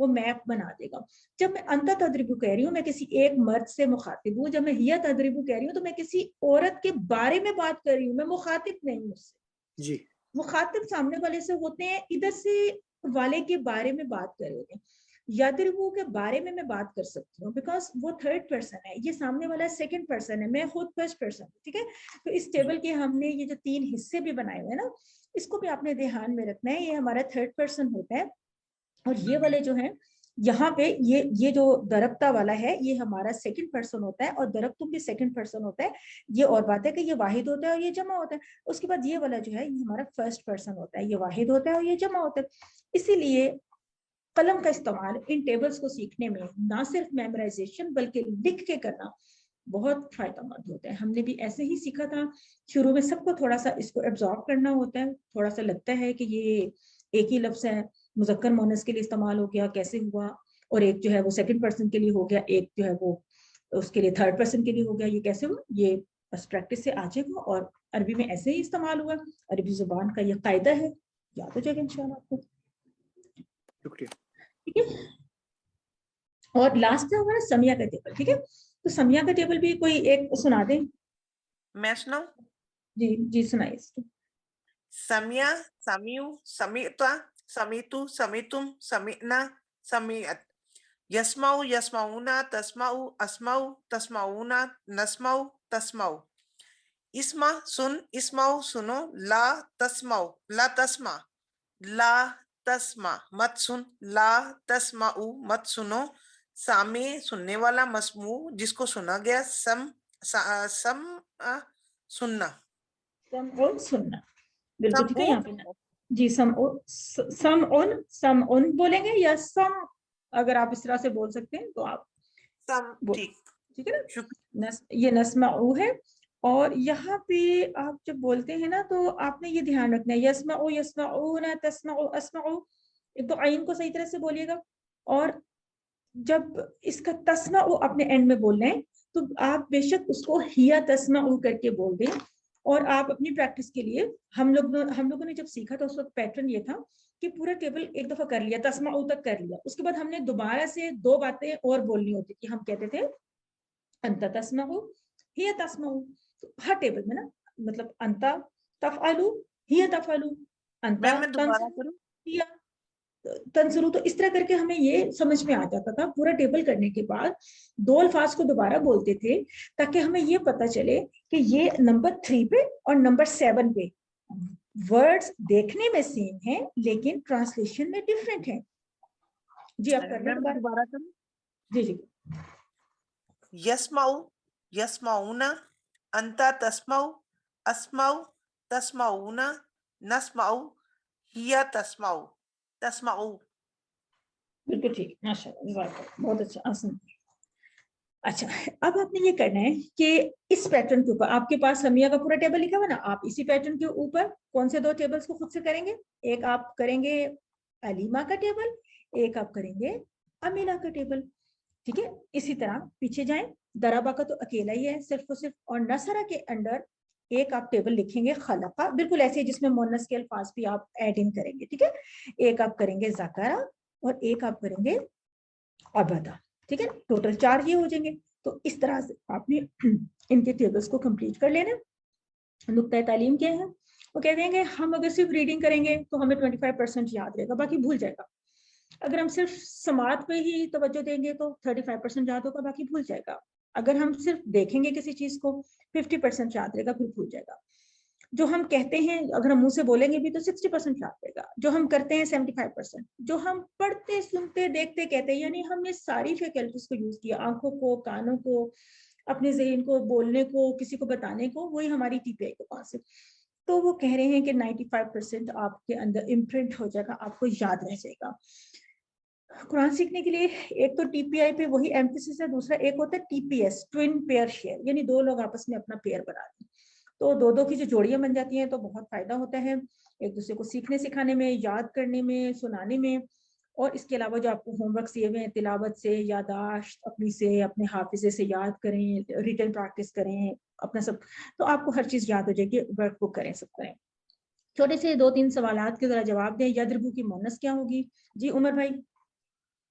وہ میپ بنا دے گا. جب میں انتا تدریبو کہہ رہی ہوں میں کسی ایک مرد سے مخاطب ہوں, جب میں ہیا تدریبو کہہ رہی ہوں تو میں کسی عورت کے بارے میں بات کر رہی ہوں, میں مخاطب نہیں ہوں اس سے. جی مخاطب سامنے والے سے ہوتے ہیں, ادھر سے والے کے بارے میں بات کر رہے ہوتے ہیں. یادربو کے بارے میں بات کر سکتی ہوں بیکاز وہ تھرڈ پرسن ہے, یہ سامنے والا سیکنڈ پرسن ہے, میں خود فرسٹ پرسن. ٹھیک ہے, تو اس ٹیبل کے ہم نے یہ جو 3 حصے بھی بنائے ہوئے ہیں نا, اس کو بھی آپ نے دھیان میں رکھنا ہے. یہ ہمارا تھرڈ پرسن ہوتا ہے, اور یہ والے جو ہیں یہاں پہ یہ جو دربتا والا ہے یہ ہمارا سیکنڈ پرسن ہوتا ہے, اور دربتم بھی سیکنڈ پرسن ہوتا ہے. یہ اور بات ہے کہ یہ واحد ہوتا ہے اور یہ جمع ہوتا ہے. اس کے بعد یہ والا جو ہے یہ ہمارا فرسٹ پرسن ہوتا ہے, یہ واحد ہوتا ہے اور یہ جمع ہوتا ہے. اسی لیے قلم کا استعمال ان ٹیبلز کو سیکھنے میں نہ صرف میمورائزیشن بلکہ لکھ کے کرنا بہت فائدہ مند ہوتا ہے. ہم نے بھی ایسے ہی سیکھا تھا شروع میں, سب کو تھوڑا سا اس کو ایبزارب کرنا ہوتا ہے, تھوڑا سا لگتا ہے کہ یہ ایک ہی لفظ ہے, مذکر مؤنث کے لیے استعمال ہو گیا, کیسے ہوا, اور ایک جو ہے وہ سیکنڈ پرسن کے لیے ہو گیا, ایک جو ہے وہ اس کے لیے تھرڈ پرسن کے لیے ہو گیا, یہ کیسے ہوا, یہ بس پریکٹس سے آ جائے گا. اور عربی میں ایسے ہی استعمال ہوا, عربی زبان کا یہ قاعدہ ہے, یاد ہو جائے گا انشاءاللہ آپ کو. شکریہ. ٹھیک ہے, اور لاسٹ ہے ہمارا سمیہ کا ٹیبل. ٹھیک ہے, تو سمیہ کا ٹیبل بھی کوئی ایک سنا دیں. میں سناؤں؟ جی جی سنائیے. سمیہ, سمیو, سمیتا, سمیتو, سمیتم, سمینا, سمیت. یسمعو, یسمعونا, تسمعو, اسمعو, تسمعونا, نسمعو, تسمعو. اسمع سن, اسمعو سنو, لا تسمعو, لا تسمع, لا تسمع مت سن, لا تسمعو مت سنو. سامع سننے والا, مسموع جس کو سنا گیا, سم سننا. سننا بالکل ٹھیک ہے. یہاں پہ جی سم اون بولیں گے یا سم, اگر آپ اس طرح سے بول سکتے ہیں تو آپ ٹھیک ہے نا. یہ نسمعو ہے, اور یہاں پہ آپ جب بولتے ہیں نا تو آپ نے یہ دھیان رکھنا ہے, یسمعو, یسمعون, تسمعو, اسمعو, ایک تو عین کو صحیح طرح سے بولیے گا, اور جب اس کا تسمعو اپنے اینڈ میں بول رہے ہیں تو آپ بے شک اس کو ہیا تسمعو کر کے بول دیں. اور آپ اپنی پریکٹس کے لیے ہم لوگوں نے جب سیکھا تو اس وقت پیٹرن یہ تھا کہ پورا ٹیبل ایک دفعہ کر لیا, تسمعو تک کر لیا, اس کے بعد ہم نے دوبارہ سے 2 باتیں اور بولنی ہوتی تھی. ہم کہتے تھے انت تسمعو, ہی تسمعو. تو ہر ٹیبل میں نا مطلب انتا تفعلو, ہی تفعلو, انتا تنصرو, ہی تنصرو. تو اس طرح کر کے ہمیں یہ سمجھ میں آ جاتا تھا. پورا ٹیبل کرنے کے بعد 2 الفاظ کو دوبارہ بولتے تھے تاکہ ہمیں یہ پتا چلے کہ یہ نمبر 3 پہ اور نمبر 7 پہ ورڈز دیکھنے میں سیم ہیں لیکن ٹرانسلیشن میں ڈفرینٹ ہیں. جی آپ کر لیں دوبارہ کروں. جی جی. یسمعو, یسمعونا, انتا تسمعو, اسمعو, تسمعونا, نسمعو, ہیا تسمعو, تسمعو. بالکل ٹھیک, ماشاء اللہ, بہت اچھا, آسان. اچھا, اب آپ نے یہ کرنا ہے کہ اس پیٹرن کے اوپر آپ کے پاس سمیہ کا پورا ٹیبل لکھا ہوا نا, آپ اسی پیٹرن کے اوپر کون سے 2 ٹیبلز کو خود سے کریں گے. ایک آپ کریں گے علیمہ کا ٹیبل, ایک آپ کریں گے امینا کا ٹیبل. ٹھیک ہے, اسی طرح پیچھے جائیں, درابا کا تو اکیلا ہی ہے صرف اور صرف, اور نصرہ کے اندر ایک آپ ٹیبل لکھیں گے خلقہ, بالکل ایسے جس میں مؤنث کے الفاظ بھی آپ ایڈ ان کریں گے. ٹھیک ہے, ایک آپ کریں گے ذکرہ اور ایک آپ کریں گے عبدہ. ٹھیک ہے, ٹوٹل 4 یہ ہو جائیں گے. تو اس طرح سے آپ نے ان کے ٹیبلز کو کمپلیٹ کر لینا. نقطۂ تعلیم کیا ہے, وہ کہتے ہیں کہ ہم اگر صرف ریڈنگ کریں گے تو ہمیں 25% یاد رہے گا, باقی بھول جائے گا. اگر ہم صرف سماعت پہ ہی توجہ دیں گے تو 35% یاد ہوگا, باقی بھول جائے گا. اگر ہم صرف دیکھیں گے کسی چیز کو 50% یاد رہے گا, پھر بھول جائے گا. جو ہم کہتے ہیں اگر ہم منہ سے بولیں گے بھی تو 60% یاد رہے گا. جو ہم کرتے ہیں 75%. جو ہم پڑھتے, سنتے, دیکھتے, کہتے ہیں, یعنی ہم نے ساری فیکلٹیز کو یوز کیا, آنکھوں کو, کانوں کو, اپنے ذہن کو, بولنے کو, کسی کو بتانے کو, وہی ہماری ٹی پی آئی کے پاس ہے. تو وہ کہہ رہے ہیں کہ 95% آپ کے اندر امپرنٹ ہو جائے گا, آپ کو یاد رہ جائے گا. قرآن سیکھنے کے لیے ایک تو ٹی پی آئی پہ وہی ایمفیسس ہے, دوسرا ایک ہوتا ہے T P S, twin pair share, یعنی 2 لوگ آپس میں اپنا پیئر بنا دیں. تو 2 کی جو جوڑیاں بن جاتی ہیں تو بہت فائدہ ہوتا ہے ایک دوسرے کو سیکھنے سکھانے میں, یاد کرنے میں, سنانے میں. اور اس کے علاوہ جو آپ کو ہوم ورک دیے ہوئے ہیں, تلاوت سے, یاداشت اپنی سے, اپنے حافظے سے یاد کریں, ریٹن پریکٹس کریں, اپنا سب, تو آپ کو ہر چیز یاد ہو جائے گی. ورک بک کریں, سب کریں. چھوٹے سے 2-3 سوالات کے ذرا جواب دیں. یدربو کی مؤنث کیا ہوگی؟ جی عمر بھائی.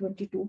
22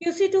QC2